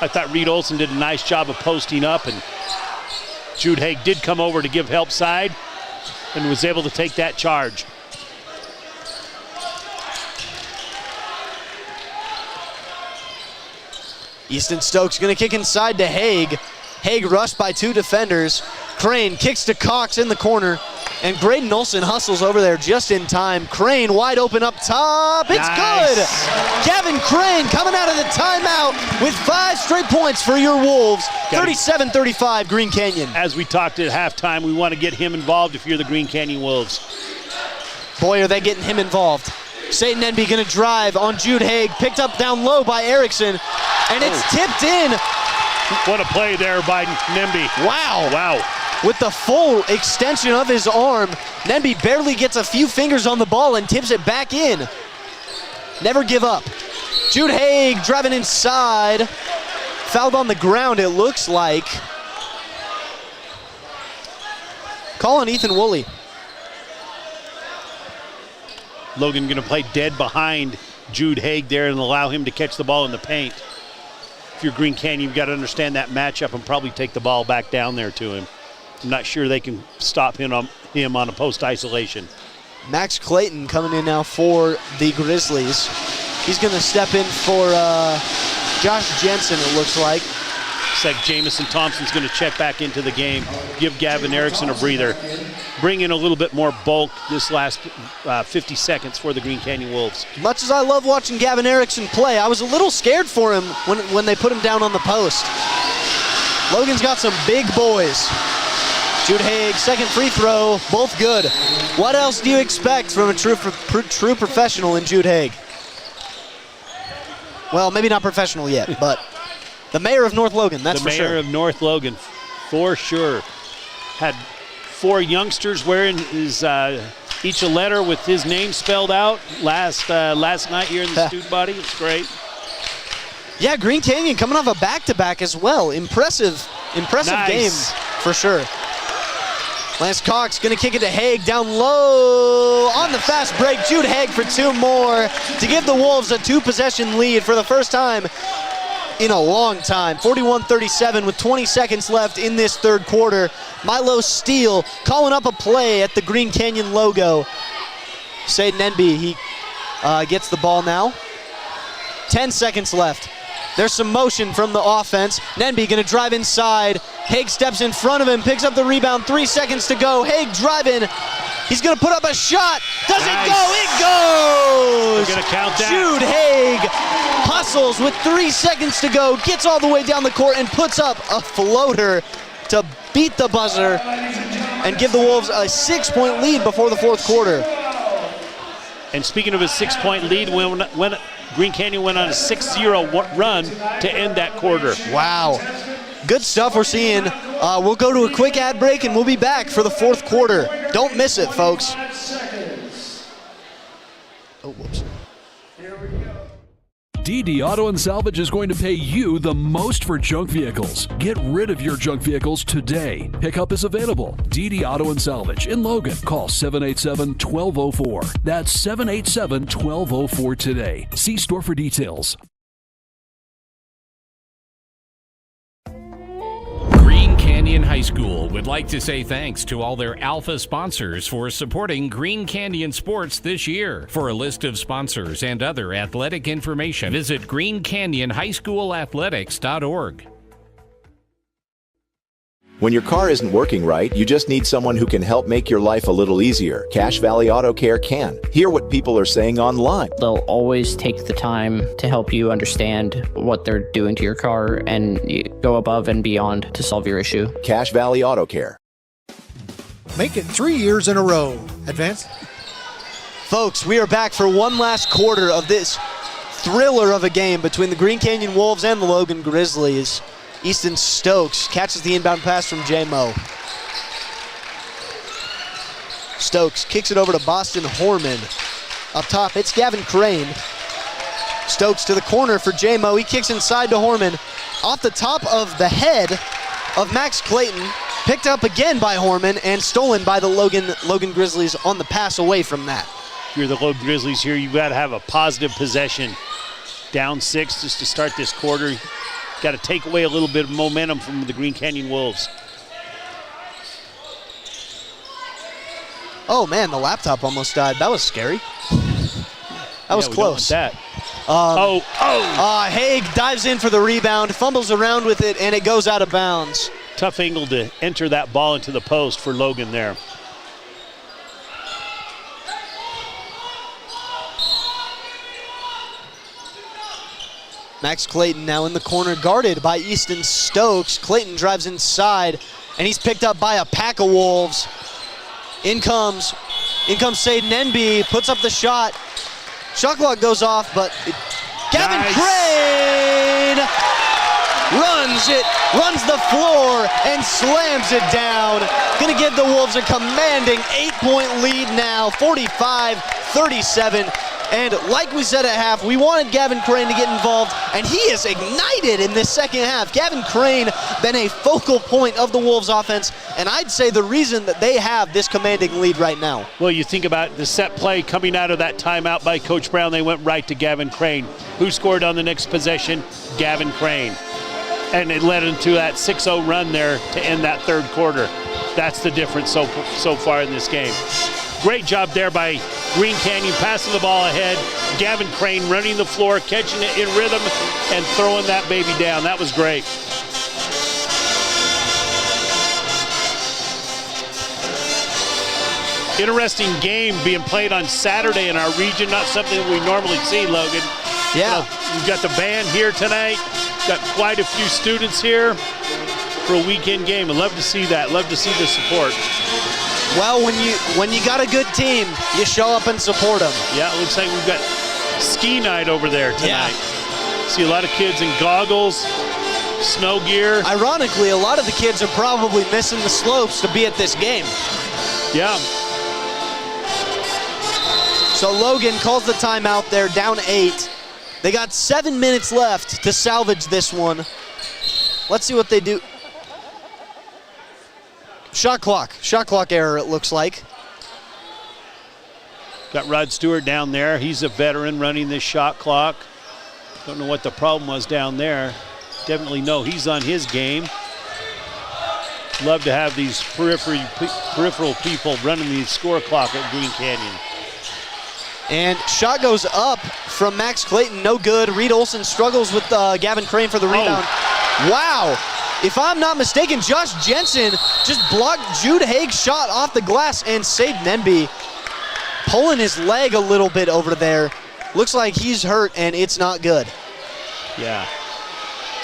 Speaker 3: I thought Reed Olson did a nice job of posting up, and Jude Haig did come over to give help side and was able to take that charge.
Speaker 1: Easton Stokes going to kick inside to Haig. Haig rushed by 2 defenders. Crane kicks to Cox in the corner. And Graydon Olson hustles over there just in time. Crane wide open up top. It's good. Gavin Crane coming out of the timeout with 5 straight points for your Wolves. 37-35 Green Canyon.
Speaker 3: As we talked at halftime, we want to get him involved if you're the Green Canyon Wolves.
Speaker 1: Boy, are they getting him involved. Satan Enby going to drive on Jude Haig. Picked up down low by Erickson. And it's tipped in.
Speaker 3: What a play there by Nemby.
Speaker 1: Wow.
Speaker 3: Wow.
Speaker 1: With the full extension of his arm, Nemby barely gets a few fingers on the ball and tips it back in. Never give up. Jude Haig driving inside. Fouled on the ground, it looks like. Call on Ethan Woolley.
Speaker 3: Logan going to play dead behind Jude Haig there and allow him to catch the ball in the paint. If you're Green Canyon, you've got to understand that matchup and probably take the ball back down there to him. I'm not sure they can stop him on a post isolation.
Speaker 1: Max Clayton coming in now for the Grizzlies. He's going to step in for Josh Jensen, it looks like.
Speaker 3: Looks like Jamison Thompson's going to check back into the game, give Gavin Erickson a breather, bring in a little bit more bulk this last 50 seconds for the Green Canyon Wolves.
Speaker 1: Much as I love watching Gavin Erickson play, I was a little scared for him when they put him down on the post. Logan's got some big boys. Jude Haig, second free throw, both good. What else do you expect from a true professional in Jude Haig? Well, maybe not professional yet, but the mayor of North Logan, that's for sure.
Speaker 3: The mayor of North Logan, for sure. Had 4 youngsters wearing his each a letter with his name spelled out last night here in the student body. It's great.
Speaker 1: Yeah, Green Canyon coming off a back-to-back as well. Impressive game for sure. Lance Cox going to kick it to Haig down low on the fast break. Jude Haig for 2 more to give the Wolves a 2-possession lead for the first time in a long time. 41-37 with 20 seconds left in this third quarter. Milo Steele calling up a play at the Green Canyon logo. Satan Enby, he gets the ball now. 10 seconds left. There's some motion from the offense. Nenby going to drive inside. Haig steps in front of him, picks up the rebound. 3 seconds to go. Haig driving. He's going to put up a shot. Does it go? It goes!
Speaker 3: We're going to count that.
Speaker 1: Jude Haig hustles with 3 seconds to go, gets all the way down the court and puts up a floater to beat the buzzer and give the Wolves a 6-point lead before the fourth quarter.
Speaker 3: And speaking of a 6-point lead, when Green Canyon went on a 6-0 run to end that quarter.
Speaker 1: Wow. Good stuff we're seeing. We'll go to a quick ad break and we'll be back for the fourth quarter. Don't miss it, folks. Oh, whoops.
Speaker 7: DD Auto and Salvage is going to pay you the most for junk vehicles. Get rid of your junk vehicles today. Pickup is available. DD Auto and Salvage in Logan. Call 787-1204. That's 787-1204 today. See store for details.
Speaker 8: Green Canyon High School would like to say thanks to all their Alpha sponsors for supporting Green Canyon sports this year. For a list of sponsors and other athletic information, visit greencanyonhighschoolathletics.org.
Speaker 9: When your car isn't working right, you just need someone who can help make your life a little easier. Cache Valley Auto Care can. Hear what people are saying online.
Speaker 10: They'll always take the time to help you understand what they're doing to your car and go above and beyond to solve your issue.
Speaker 9: Cache Valley Auto Care.
Speaker 11: Make it 3 years in a row. Advance.
Speaker 1: Folks, we are back for one last quarter of this thriller of a game between the Green Canyon Wolves and the Logan Grizzlies. Easton Stokes catches the inbound pass from J-Mo. Stokes kicks it over to Boston Horman. Up top, it's Gavin Crane. Stokes to the corner for J-Mo. He kicks inside to Horman. Off the top of the head of Max Clayton. Picked up again by Horman and stolen by the Logan Grizzlies on the pass away from that.
Speaker 3: If you're the Logan Grizzlies here, you've got to have a positive possession. Down 6 just to start this quarter. Got to take away a little bit of momentum from the Green Canyon Wolves.
Speaker 1: Oh, man, the laptop almost died. That was scary. That was close. Haig dives in for the rebound, fumbles around with it, and it goes out of bounds.
Speaker 3: Tough angle to enter that ball into the post for Logan there.
Speaker 1: Max Clayton now in the corner, guarded by Easton Stokes. Clayton drives inside, and he's picked up by a pack of Wolves. In comes Saden Enby, puts up the shot. Shot clock goes off, but Gavin Crane runs the floor and slams it down. Gonna give the Wolves a commanding 8-point lead now, 45-37. And like we said at half, we wanted Gavin Crane to get involved, and he is ignited in this second half. Gavin Crane been a focal point of the Wolves offense, and I'd say the reason that they have this commanding lead right now.
Speaker 3: Well, you think about the set play coming out of that timeout by Coach Brown, they went right to Gavin Crane. Who scored on the next possession? Gavin Crane. And it led into that 6-0 run there to end that third quarter. That's the difference so far in this game. Great job there by Green Canyon, passing the ball ahead. Gavin Crane running the floor, catching it in rhythm, and throwing that baby down. That was great. Interesting game being played on Saturday in our region. Not something that we normally see, Logan.
Speaker 1: Yeah.
Speaker 3: We've got the band here tonight. Got quite a few students here for a weekend game. I'd love to see that. Love to see the support.
Speaker 1: Well, when you got a good team, you show up and support them.
Speaker 3: Yeah, it looks like we've got ski night over there tonight.
Speaker 1: Yeah.
Speaker 3: See a lot of kids in goggles, snow gear.
Speaker 1: Ironically, a lot of the kids are probably missing the slopes to be at this game.
Speaker 3: Yeah.
Speaker 1: So Logan calls the timeout there, down 8. They got 7 minutes left to salvage this one. Let's see what they do. Shot clock error, it looks like.
Speaker 3: Got Rod Stewart down there. He's a veteran running this shot clock. Don't know what the problem was down there. Definitely know he's on his game. Love to have these peripheral people running the score clock at Green Canyon.
Speaker 1: And shot goes up from Max Clayton, no good. Reed Olson struggles with Gavin Crane for the rebound. Wow. If I'm not mistaken, Josh Jensen just blocked Jude Haig's shot off the glass, and Saden Enby pulling his leg a little bit over there. Looks like he's hurt, and it's not good.
Speaker 3: Yeah,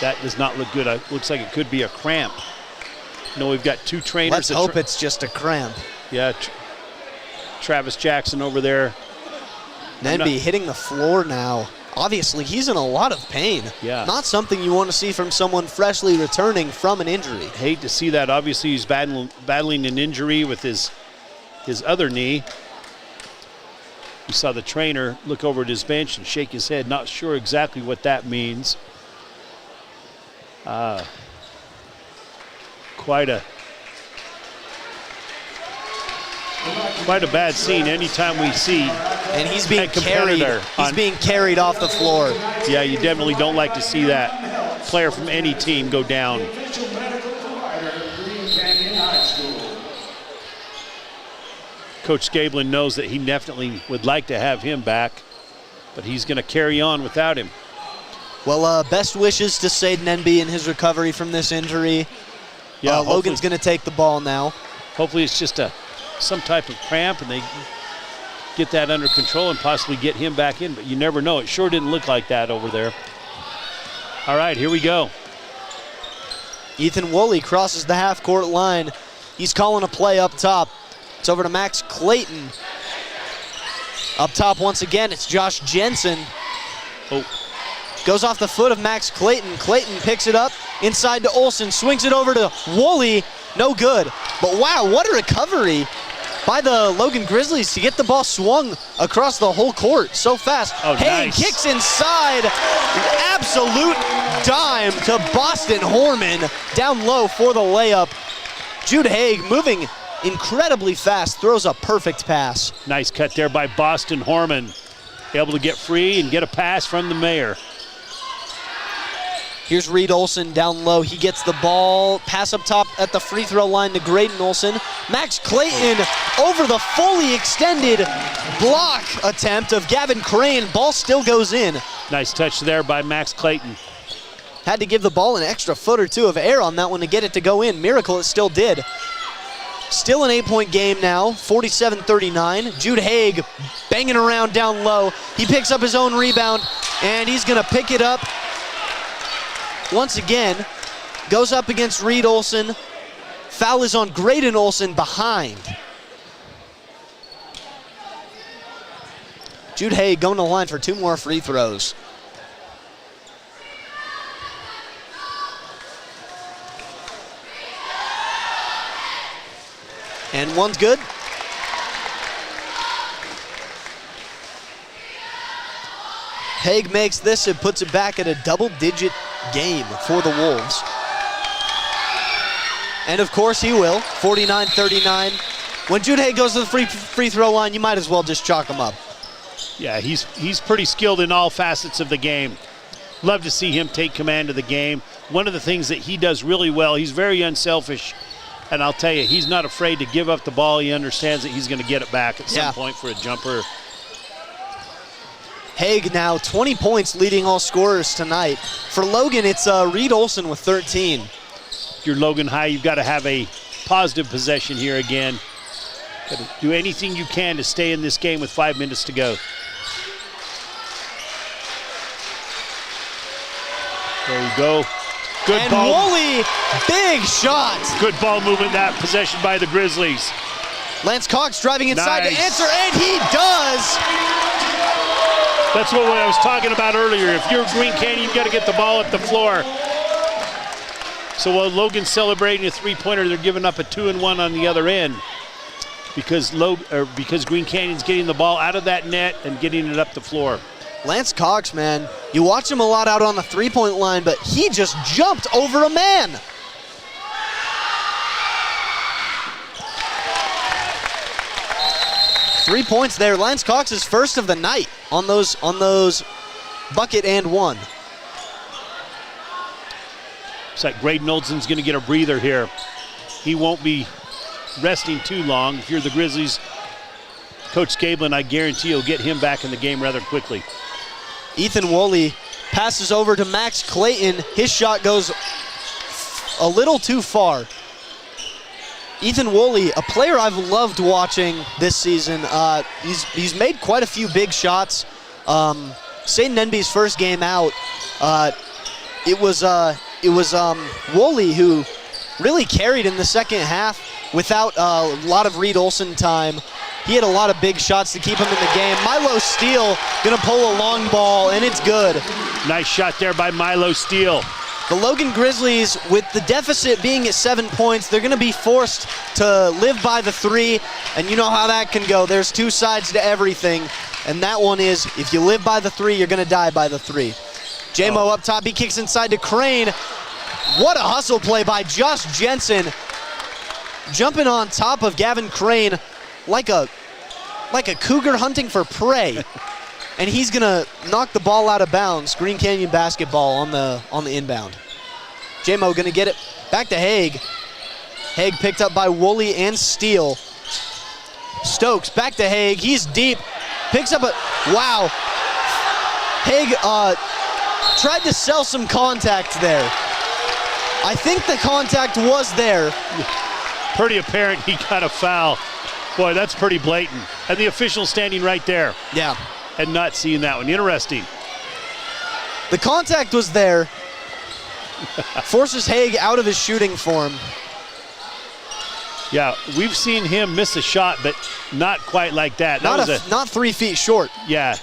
Speaker 3: that does not look good. Looks like it could be a cramp. No, we've got two trainers.
Speaker 1: Let's hope it's just a cramp.
Speaker 3: Yeah, Travis Jackson over there.
Speaker 1: Enby hitting the floor now. Obviously, he's in a lot of pain.
Speaker 3: Yeah.
Speaker 1: Not something you want to see from someone freshly returning from an injury.
Speaker 3: Hate to see that. Obviously, he's battling an injury with his other knee. We saw the trainer look over at his bench and shake his head, not sure exactly what that means. Quite a bad scene anytime we see.
Speaker 1: And he's being carried off the floor.
Speaker 3: Yeah, you definitely don't like to see that player from any team go down. Coach Scablin knows that he definitely would like to have him back, but he's going to carry on without him.
Speaker 1: Well, best wishes to Saden Enby in his recovery from this injury.
Speaker 3: Yeah,
Speaker 1: Logan's going to take the ball now.
Speaker 3: Hopefully it's just some type of cramp and they get that under control and possibly get him back in, but you never know. It sure didn't look like that over there. All right, here we go.
Speaker 1: Ethan Woolley crosses the half-court line. He's calling a play up top. It's over to Max Clayton. Up top once again, it's Josh Jensen. Goes off the foot of Max Clayton. Clayton picks it up inside to Olson, swings it over to Woolley. No good. But wow, what a recovery by the Logan Grizzlies to get the ball swung across the whole court so fast.
Speaker 3: Nice.
Speaker 1: Kicks inside. Absolute dime to Boston Horman. Down low for the layup. Jude Haig moving incredibly fast, throws a perfect pass.
Speaker 3: Nice cut there by Boston Horman. Able to get free and get a pass from the mayor.
Speaker 1: Here's Reed Olson down low. He gets the ball. Pass up top at the free throw line to Graydon Olson. Max Clayton over the fully extended block attempt of Gavin Crane. Ball still goes in.
Speaker 3: Nice touch there by Max Clayton.
Speaker 1: Had to give the ball an extra foot or two of air on that one to get it to go in. Miracle it still did. Still an 8-point game now, 47-39. Jude Haig banging around down low. He picks up his own rebound, and he's going to pick it up once again. Goes up against Reed Olson. Foul is on Graydon Olson behind. Jude Haig going to the line for 2 more free throws. And one's good. Haig makes this and puts it back at a double-digit game for the Wolves. And of course he will, 49-39. When Jude Haig goes to the free throw line, you might as well just chalk him up.
Speaker 3: Yeah, he's pretty skilled in all facets of the game. Love to see him take command of the game. One of the things that he does really well, he's very unselfish. And I'll tell you, he's not afraid to give up the ball. He understands that he's going to get it back at some point for a jumper.
Speaker 1: Haig now 20 points leading all scorers tonight. For Logan, it's Reed Olson with 13.
Speaker 3: If you're Logan High, you've got to have a positive possession here again. Got to do anything you can to stay in this game with 5 minutes to go. There you go. Good
Speaker 1: and
Speaker 3: ball.
Speaker 1: Woolley, big shot.
Speaker 3: Good ball movement, that possession by the Grizzlies.
Speaker 1: Lance Cox driving inside
Speaker 3: Nice.
Speaker 1: to answer, and he does.
Speaker 3: That's what I was talking about earlier. If you're Green Canyon, you've got to get the ball up the floor. So while Logan's celebrating a three-pointer, they're giving up a 2-and-1 on the other end because Green Canyon's getting the ball out of that net and getting it up the floor.
Speaker 1: Lance Cox, man, you watch him a lot out on the three-point line, but he just jumped over a man. Three points there. Lance Cox is first of the night on those bucket and one.
Speaker 3: Looks like Graydon Olson's going to get a breather here. He won't be resting too long. If you're the Grizzlies, Coach Gablin, I guarantee you'll get him back in the game rather quickly.
Speaker 1: Ethan Woolley passes over to Max Clayton. His shot goes a little too far. Ethan Woolley, a player I've loved watching this season. He's made quite a few big shots. St. Nenby's first game out, it was Woolley who really carried in the second half without a lot of Reed Olson time. He had a lot of big shots to keep him in the game. Milo Steele gonna pull a long ball, and it's good.
Speaker 3: Nice shot there by Milo Steele.
Speaker 1: The Logan Grizzlies, with the deficit being at 7 points, they're gonna be forced to live by the three, and you know how that can go. There's two sides to everything, and that one is, if you live by the three, you're gonna die by the three. J-Mo up top, he kicks inside to Crane. What a hustle play by Josh Jensen. Jumping on top of Gavin Crane like a cougar hunting for prey. And he's gonna knock the ball out of bounds. Green Canyon basketball on the inbound. J-Mo gonna get it back to Haig. Haig picked up by Woolley and Steele. Stokes back to Haig. He's deep. Picks up a wow. Haig tried to sell some contact there. I think the contact was there.
Speaker 3: Pretty apparent he got a foul. Boy, that's pretty blatant. And the official standing right there.
Speaker 1: Yeah.
Speaker 3: And not seeing that one. Interesting.
Speaker 1: The contact was there. Forces Haig out of his shooting form.
Speaker 3: Yeah, we've seen him miss a shot, but not quite like that.
Speaker 1: Not 3 feet short.
Speaker 3: Yeah.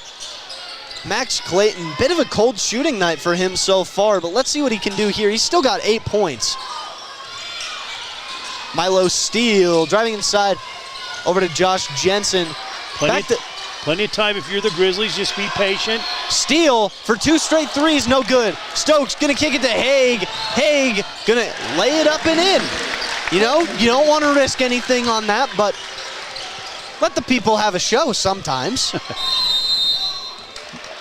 Speaker 1: Max Clayton, bit of a cold shooting night for him so far, but let's see what he can do here. He's still got 8 points. Milo Steele driving inside over to Josh Jensen.
Speaker 3: Plenty of time if you're the Grizzlies, just be patient.
Speaker 1: Steele for 2 straight threes, no good. Stokes gonna kick it to Haig. Haig gonna lay it up and in. You know, you don't want to risk anything on that, but let the people have a show sometimes.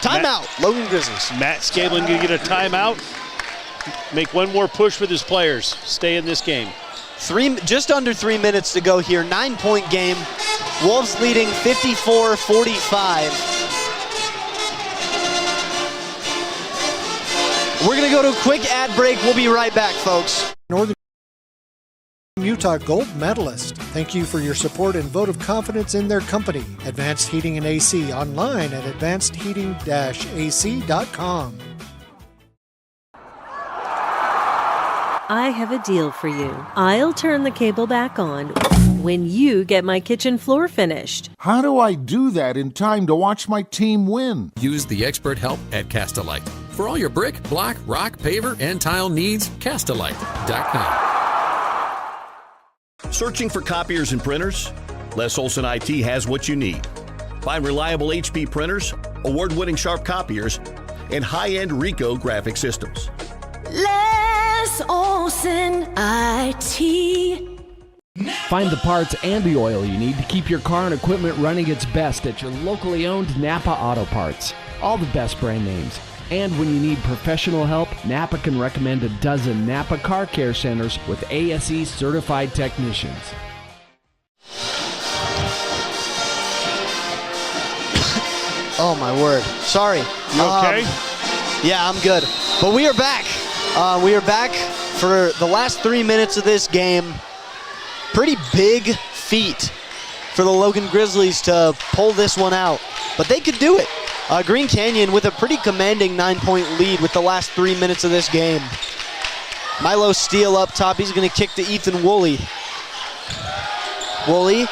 Speaker 1: Timeout, Logan Grizzlies.
Speaker 3: Matt Scablin gonna get a timeout. make one more push with his players. Stay in this game.
Speaker 1: Just under 3 minutes to go here. 9-point game. Wolves leading 54-45. We're going to go to a quick ad break. We'll be right back, folks.
Speaker 11: Northern Utah gold medalist. Thank you for your support and vote of confidence in their company. Advanced Heating and AC, online at advancedheating-ac.com.
Speaker 12: I have a deal for you. I'll turn the cable back on when you get my kitchen floor finished.
Speaker 13: How do I do that in time to watch my team win?
Speaker 14: Use the expert help at Castalite. For all your brick, block, rock, paver, and tile needs, Castalite.com.
Speaker 15: Searching for copiers and printers? Les Olson IT has what you need. Find reliable HP printers, award-winning Sharp copiers, and high-end Ricoh graphic systems.
Speaker 18: Les Olson IT.
Speaker 5: Find the parts and the oil you need to keep your car and equipment running its best at your locally owned Napa Auto Parts. All the best brand names. And when you need professional help, Napa can recommend a dozen Napa Car Care Centers with ASE certified technicians.
Speaker 1: Oh my word. Sorry.
Speaker 3: You okay?
Speaker 1: Yeah, I'm good. But we are back. We are back for the last 3 minutes of this game. Pretty big feat for the Logan Grizzlies to pull this one out. But they could do it. Green Canyon with a pretty commanding 9-point lead with the last 3 minutes of this game. Milo Steele up top. He's going to kick to Ethan Woolley. Woolley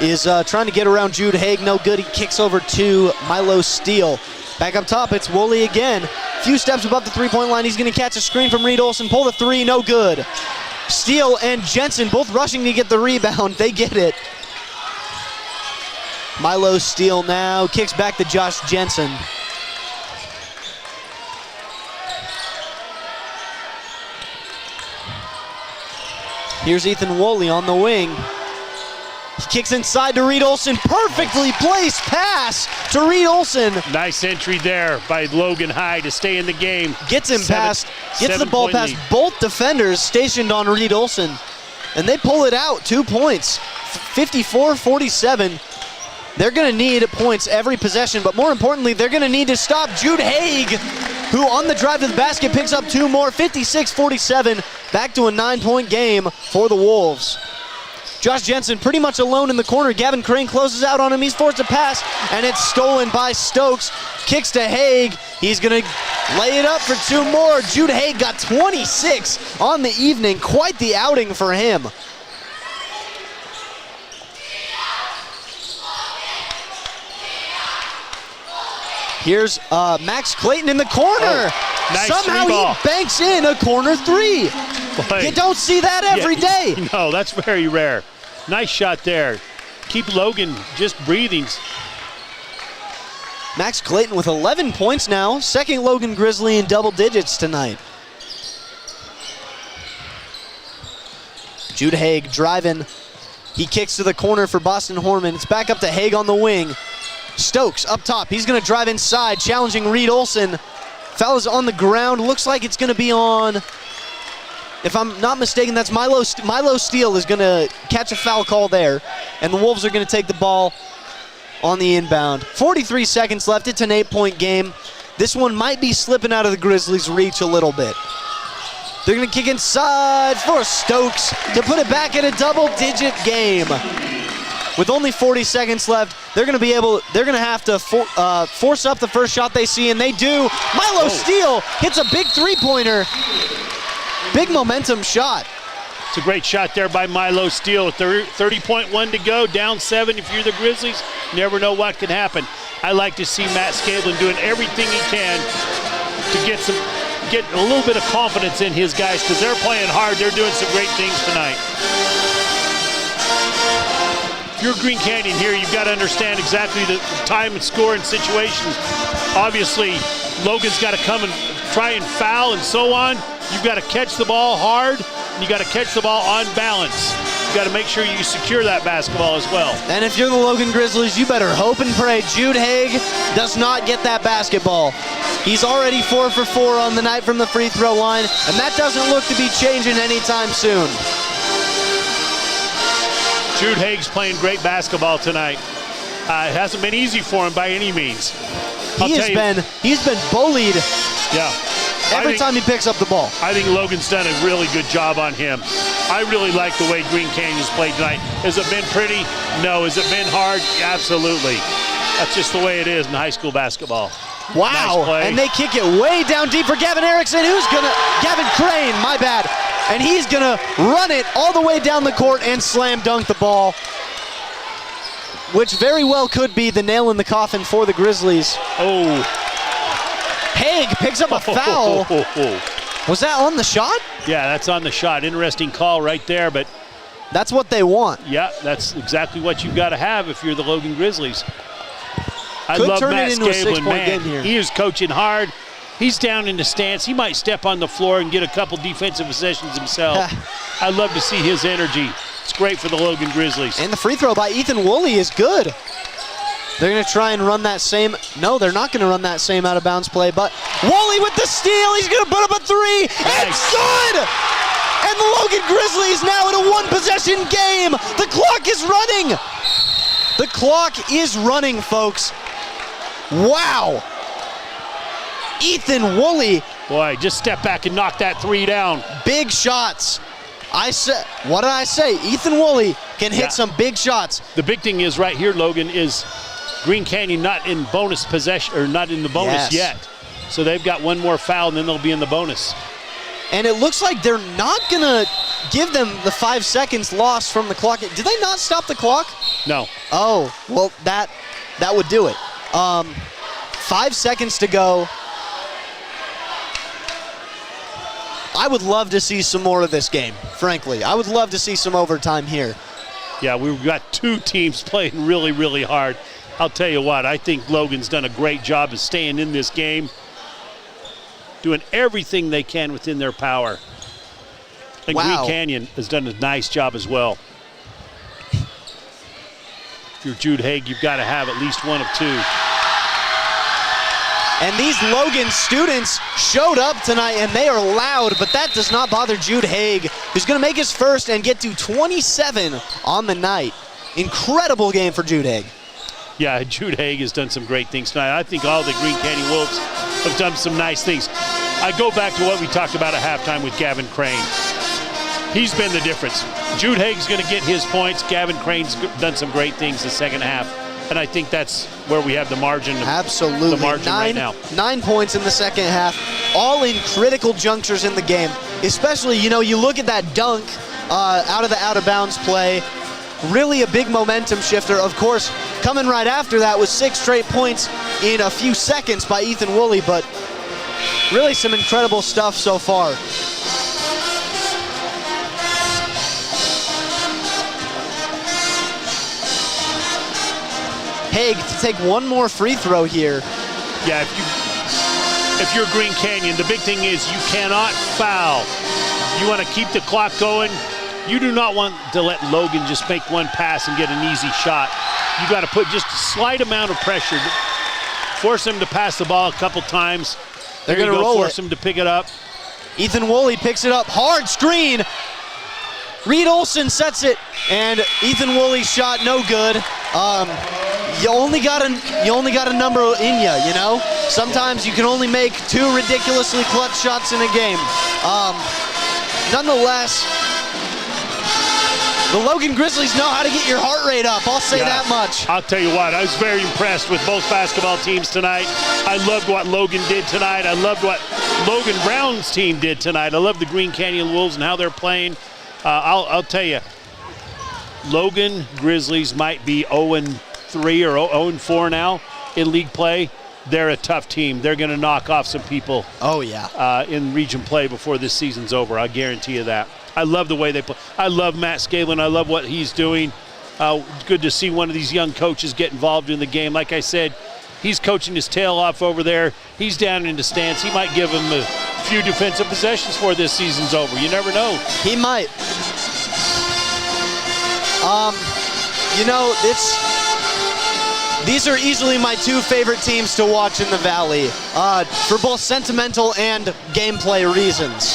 Speaker 1: is trying to get around Jude Haig. No good. He kicks over to Milo Steele. Back up top, it's Woolley again. Few steps above the three-point line. He's going to catch a screen from Reed Olson. Pull the three. No good. Steele and Jensen both rushing to get the rebound. They get it. Milo Steele now kicks back to Josh Jensen. Here's Ethan Woolley on the wing. He kicks inside to Reed Olson. Perfectly placed pass to Reed Olson.
Speaker 3: Nice entry there by Logan High to stay in the game.
Speaker 1: Gets him past, gets the ball past both defenders stationed on Reed Olson. And they pull it out, 2 points. 54-47. They're going to need points every possession, but more importantly, they're going to need to stop Jude Haig, who on the drive to the basket picks up 2 more, 56-47. Back to a 9-point game for the Wolves. Josh Jensen pretty much alone in the corner. Gavin Crane closes out on him. He's forced to pass, and it's stolen by Stokes. Kicks to Haig. He's going to lay it up for 2 more. Jude Haig got 26 on the evening. Quite the outing for him. Here's Max Clayton in the corner.
Speaker 3: Oh, nice
Speaker 1: somehow he banks in a corner 3. Boy. You don't see that every day.
Speaker 3: No, that's very rare. Nice shot there. Keep Logan just breathing.
Speaker 1: Max Clayton with 11 points now. Second Logan Grizzly in double digits tonight. Jude Haig driving. He kicks to the corner for Boston Horman. It's back up to Haig on the wing. Stokes up top. He's going to drive inside, challenging Reed Olson. Foul is on the ground. Looks like it's going to be on, if I'm not mistaken, that's Milo Steele is going to catch a foul call there. And the Wolves are going to take the ball on the inbound. 43 seconds left. It's an 8-point game. This one might be slipping out of the Grizzlies' reach a little bit. They're going to kick inside for Stokes to put it back in a double-digit game. With only 40 seconds left, they're going to have to force up the first shot they see, and they do. Milo Steele hits a big three-pointer. Big momentum shot.
Speaker 3: It's a great shot there by Milo Steele. 30.1 to go, down 7 if you're the Grizzlies. Never know what can happen. I like to see Matt Scablin doing everything he can to get a little bit of confidence in his guys, because they're playing hard. They're doing some great things tonight. If you're Green Canyon here, you've got to understand exactly the time and score and situation. Obviously, Logan's got to come and try and foul and so on. You've got to catch the ball hard, and you've got to catch the ball on balance. You got to make sure you secure that basketball as well.
Speaker 1: And if you're the Logan Grizzlies, you better hope and pray Jude Haig does not get that basketball. He's already 4 for 4 on the night from the free throw line, and that doesn't look to be changing anytime soon.
Speaker 3: Jude Haig's playing great basketball tonight. It hasn't been easy for him by any means.
Speaker 1: He's been bullied.
Speaker 3: Yeah.
Speaker 1: Every time he picks up the ball.
Speaker 3: I think Logan's done a really good job on him. I really like the way Green Canyon's played tonight. Has it been pretty? No. Has it been hard? Absolutely. That's just the way it is in high school basketball.
Speaker 1: Wow.
Speaker 3: Nice play.
Speaker 1: And they kick it way down deep for Gavin Erickson, Gavin Crane, my bad. And he's gonna run it all the way down the court and slam dunk the ball, which very well could be the nail in the coffin for the Grizzlies.
Speaker 3: Oh.
Speaker 1: Haig picks up a foul. Was that on the shot?
Speaker 3: Yeah, that's on the shot. Interesting call right there, but
Speaker 1: that's what they want.
Speaker 3: Yeah, that's exactly what you've got to have if you're the Logan Grizzlies. I
Speaker 1: Could
Speaker 3: love
Speaker 1: turn
Speaker 3: Matt
Speaker 1: it into a
Speaker 3: Scablin,
Speaker 1: 6-point
Speaker 3: man.
Speaker 1: game here.
Speaker 3: He is coaching hard. He's down in the stance. He might step on the floor and get a couple defensive possessions himself. I love to see his energy. It's great for the Logan Grizzlies.
Speaker 1: And the free throw by Ethan Woolley is good. They're going to try and run that same. No, they're not going to run that same out of bounds play, but Woolley with the steal. He's going to put up a three. Nice. It's good! And the Logan Grizzlies now in a one-possession game. The clock is running. The clock is running, folks. Wow. Ethan Woolley.
Speaker 3: Boy, just step back and knock that three down.
Speaker 1: Big shots. What did I say? Ethan Woolley can hit some big shots.
Speaker 3: The big thing is right here, Logan, is Green Canyon not in bonus possession, or not in the bonus yet. So they've got one more foul and then they'll be in the bonus.
Speaker 1: And it looks like they're not gonna give them the 5 seconds lost from the clock. Did they not stop the clock?
Speaker 3: No.
Speaker 1: Oh, well that would do it. 5 seconds to go. I would love to see some more of this game, frankly. I would love to see some overtime here.
Speaker 3: Yeah, we've got two teams playing really, really hard. I'll tell you what, I think Logan's done a great job of staying in this game, doing everything they can within their power. And Green Canyon has done a nice job as well. If you're Jude Haig, you've got to have at least one of two.
Speaker 1: And these Logan students showed up tonight, and they are loud, but that does not bother Jude Haig, who's going to make his first and get to 27 on the night. Incredible game for Jude Haig.
Speaker 3: Yeah, Jude Haig has done some great things tonight. I think all the Green Canyon Wolves have done some nice things. I go back to what we talked about at halftime with Gavin Crane. He's been the difference. Jude Haig's going to get his points. Gavin Crane's done some great things the second half. And I think that's where we have the margin.
Speaker 1: Absolutely.
Speaker 3: The margin right now.
Speaker 1: 9 points in the second half, all in critical junctures in the game. Especially, you look at that dunk out of the out-of-bounds play. Really a big momentum shifter. Of course, coming right after that was 6 straight points in a few seconds by Ethan Woolley, but really some incredible stuff so far. Haig to take one more free throw here.
Speaker 3: Yeah, if you're Green Canyon, the big thing is you cannot foul. You want to keep the clock going. You do not want to let Logan just make one pass and get an easy shot. You got to put just a slight amount of pressure. Force him to pass the ball a couple times.
Speaker 1: They're going to roll
Speaker 3: Force him to pick it up.
Speaker 1: Ethan Woolley picks it up. Hard screen. Reed Olson sets it, and Ethan Woolley's shot no good. You only got a number in you, Sometimes you can only make 2 ridiculously clutch shots in a game. Nonetheless, the Logan Grizzlies know how to get your heart rate up. I'll say that much.
Speaker 3: I'll tell you what, I was very impressed with both basketball teams tonight. I loved what Logan did tonight. I loved what Logan Brown's team did tonight. I love the Green Canyon Wolves and how they're playing. I'll tell you, Logan Grizzlies might be 0-3 or 0-4 now in league play. They're a tough team. They're going to knock off some people.
Speaker 1: Oh, yeah.
Speaker 3: In region play before this season's over. I guarantee you that. I love the way they play. I love Matt Scablin. I love what he's doing. Good to see one of these young coaches get involved in the game. Like I said, he's coaching his tail off over there. He's down in the stands. He might give him a few defensive possessions before this season's over. You never know.
Speaker 1: He might. These are easily my two favorite teams to watch in the Valley, for both sentimental and gameplay reasons.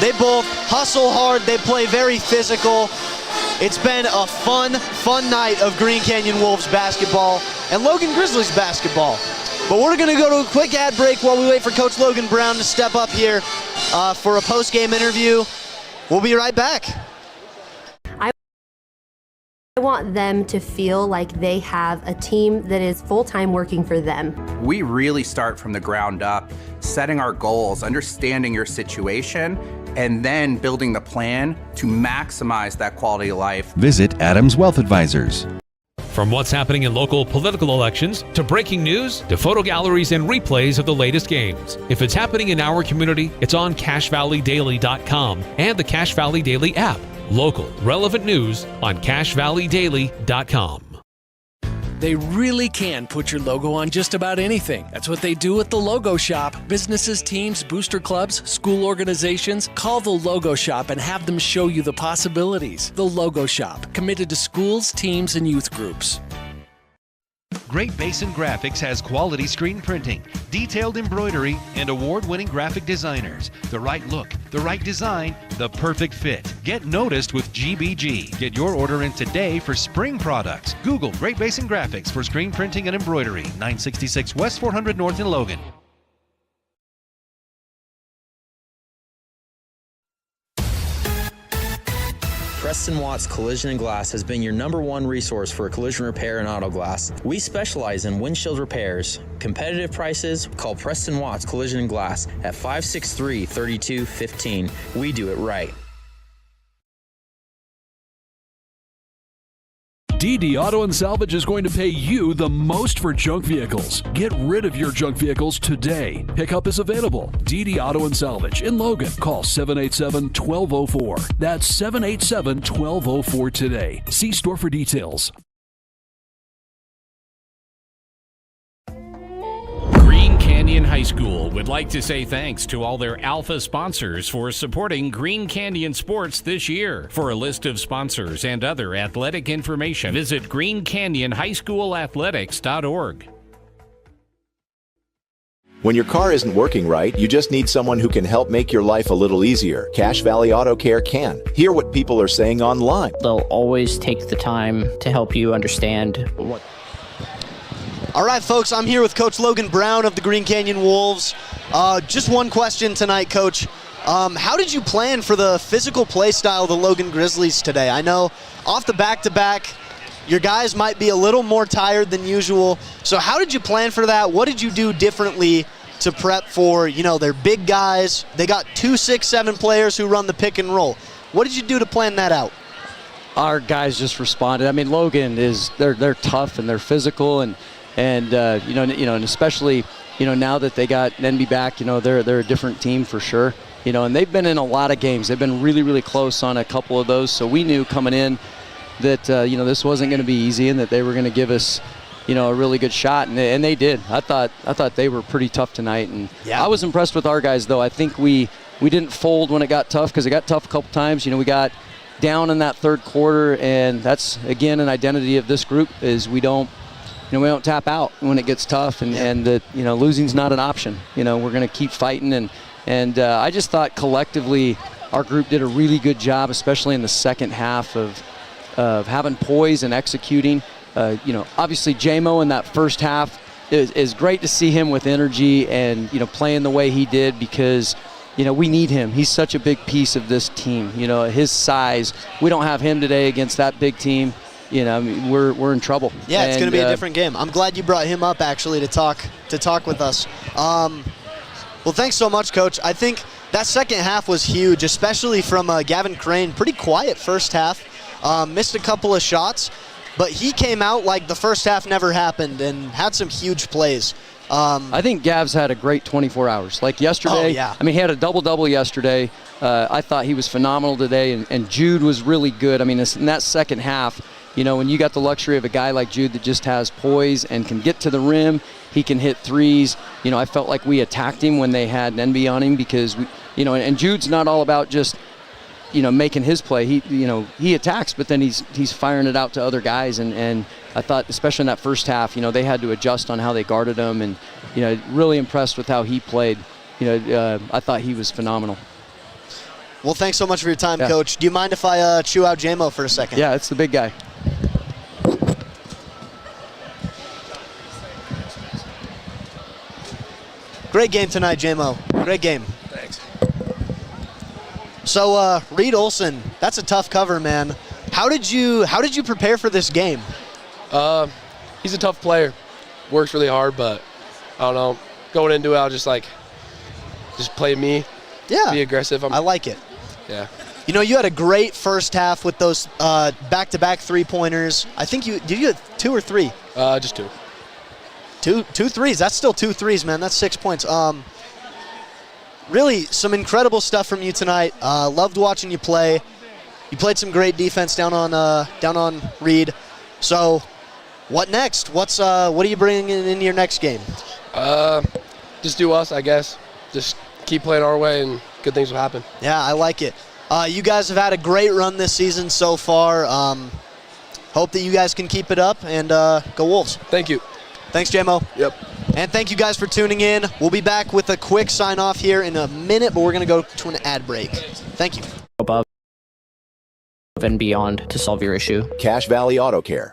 Speaker 1: They both hustle hard, they play very physical. It's been a fun night of Green Canyon Wolves basketball and Logan Grizzlies basketball. But we're going to go to a quick ad break while we wait for Coach Logan Brown to step up here for a post-game interview. We'll be right back.
Speaker 16: I want them to feel like they have a team that is full-time working for them.
Speaker 17: We really start from the ground up, setting our goals, understanding your situation, and then building the plan to maximize that quality of life.
Speaker 2: Visit Adams Wealth Advisors.
Speaker 4: From what's happening in local political elections, to breaking news, to photo galleries and replays of the latest games. If it's happening in our community, it's on CashValleyDaily.com and the Cache Valley Daily app. Local, relevant news on CashValleyDaily.com.
Speaker 5: They really can put your logo on just about anything. That's what they do at the Logo Shop. Businesses, teams, booster clubs, school organizations, call the Logo Shop and have them show you the possibilities. The Logo Shop, committed to schools, teams, and youth groups.
Speaker 2: Great Basin Graphics has quality screen printing, detailed embroidery, and award-winning graphic designers. The right look, the right design, the perfect fit. Get noticed with GBG. Get your order in today for spring products. Google Great Basin Graphics for screen printing and embroidery. 966 West 400 North in Logan.
Speaker 6: Preston Watts Collision and Glass has been your #1 resource for collision repair and auto glass. We specialize in windshield repairs. Competitive prices, call Preston Watts Collision and Glass at 563-3215. We do it right.
Speaker 7: DD Auto and Salvage is going to pay you the most for junk vehicles. Get rid of your junk vehicles today. Pickup is available. DD Auto and Salvage in Logan. Call 787-1204. That's 787-1204 today. See store for details.
Speaker 8: Green Canyon High School would like to say thanks to all their Alpha sponsors for supporting Green Canyon sports this year. For a list of sponsors and other athletic information, visit greencanyonhighschoolathletics.org.
Speaker 9: When your car isn't working right, you just need someone who can help make your life a little easier. Cache Valley Auto Care can. Hear what people are saying online.
Speaker 10: They'll always take the time to help you understand what.
Speaker 1: All right, folks, I'm here with Coach Logan Brown of the Green Canyon Wolves. Just one question tonight, Coach. How did you plan for the physical play style of the Logan Grizzlies today? I know off the back-to-back, your guys might be a little more tired than usual. So how did you plan for that? What did you do differently to prep for, their big guys? They got 2 6'7" players who run the pick and roll. What did you do to plan that out?
Speaker 19: Our guys just responded. I mean, Logan they're tough and they're physical and especially, now that they got Nenby back, they're a different team for sure, and they've been in a lot of games. They've been really, really close on a couple of those. So we knew coming in that, this wasn't going to be easy and that they were going to give us, a really good shot. And they did. I thought they were pretty tough tonight. And yeah. I was impressed with our guys, though. I think we didn't fold when it got tough, because it got tough a couple times. We got down in that third quarter, and that's, again, an identity of this group is we don't tap out when it gets tough, and that, losing's not an option. We're going to keep fighting, and I just thought collectively our group did a really good job, especially in the second half of having poise and executing. Obviously J-Mo in that first half is great to see him with energy and, playing the way he did, because, we need him. He's such a big piece of this team. His size, we don't have him today against that big team. We're in trouble.
Speaker 1: Yeah, it's going to be a different game. I'm glad you brought him up, actually, to talk with us. Well, thanks so much, Coach. I think that second half was huge, especially from Gavin Crane. Pretty quiet first half. Missed a couple of shots, but he came out like the first half never happened and had some huge plays.
Speaker 19: I think Gav's had a great 24 hours. Like yesterday, he had a double-double yesterday. I thought he was phenomenal today, and Jude was really good. In that second half, when you got the luxury of a guy like Jude that just has poise and can get to the rim, he can hit threes. I felt like we attacked him when they had Nenby on him, because and Jude's not all about just making his play. He attacks, but then he's firing it out to other guys. And I thought, especially in that first half, they had to adjust on how they guarded him. And, really impressed with how he played. I thought he was phenomenal.
Speaker 1: Well, thanks so much for your time, Coach. Do you mind if I chew out JMO for a second?
Speaker 19: Yeah, it's the big guy.
Speaker 1: Great game tonight, JMO. Great game.
Speaker 20: Thanks.
Speaker 1: So, Reed Olson, that's a tough cover, man. How did you prepare for this game?
Speaker 20: He's a tough player. Works really hard, but I don't know. Going into it, I'll just play me.
Speaker 1: Yeah.
Speaker 20: Be aggressive.
Speaker 1: I like it.
Speaker 20: Yeah.
Speaker 1: You had a great first half with those back-to-back three-pointers. I think you have 2 or 3?
Speaker 20: Just 2.
Speaker 1: Two threes. That's still 2 threes, man. That's 6 points. Really, some incredible stuff from you tonight. Loved watching you play. You played some great defense down on Reed. So, what next? What are you bringing in your next game?
Speaker 20: Just do us, I guess. Just keep playing our way, and good things will happen.
Speaker 1: Yeah, I like it. You guys have had a great run this season so far. Hope that you guys can keep it up, and go Wolves.
Speaker 20: Thank you.
Speaker 1: Thanks, JMO.
Speaker 20: Yep.
Speaker 1: And thank you guys for tuning in. We'll be back with a quick sign-off here in a minute, but we're going to go to an ad break. Thank you.
Speaker 10: Above and beyond to solve your issue.
Speaker 9: Cache Valley Auto Care.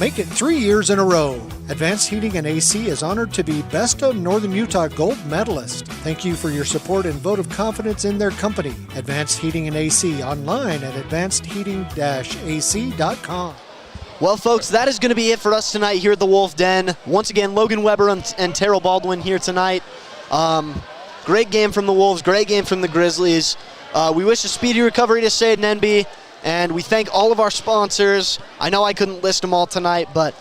Speaker 11: Make it 3 years in a row. Advanced Heating and AC is honored to be Best of Northern Utah Gold Medalist. Thank you for your support and vote of confidence in their company. Advanced Heating and AC, online at advancedheating-ac.com.
Speaker 1: Well, folks, that is going to be it for us tonight here at the Wolf Den. Once again, Logan Weber and Terrell Baldwin here tonight. Great game from the Wolves, great game from the Grizzlies. We wish a speedy recovery to Sade and NB, and we thank all of our sponsors. I know I couldn't list them all tonight, but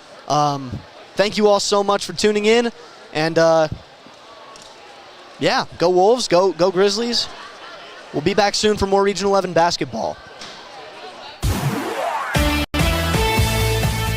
Speaker 1: thank you all so much for tuning in. And, yeah, go Wolves, go Grizzlies. We'll be back soon for more Regional 11 basketball.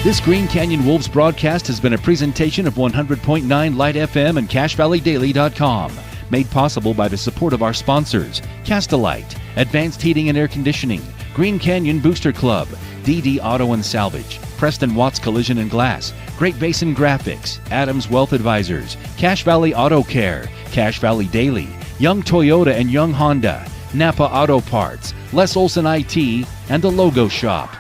Speaker 2: This Green Canyon Wolves broadcast has been a presentation of 100.9 Light FM and CacheValleyDaily.com. Made possible by the support of our sponsors, Castalite, Advanced Heating and Air Conditioning, Green Canyon Booster Club, DD Auto and Salvage, Preston Watts Collision and Glass, Great Basin Graphics, Adams Wealth Advisors, Cache Valley Auto Care, Cache Valley Daily, Young Toyota and Young Honda, Napa Auto Parts, Les Olson IT, and The Logo Shop.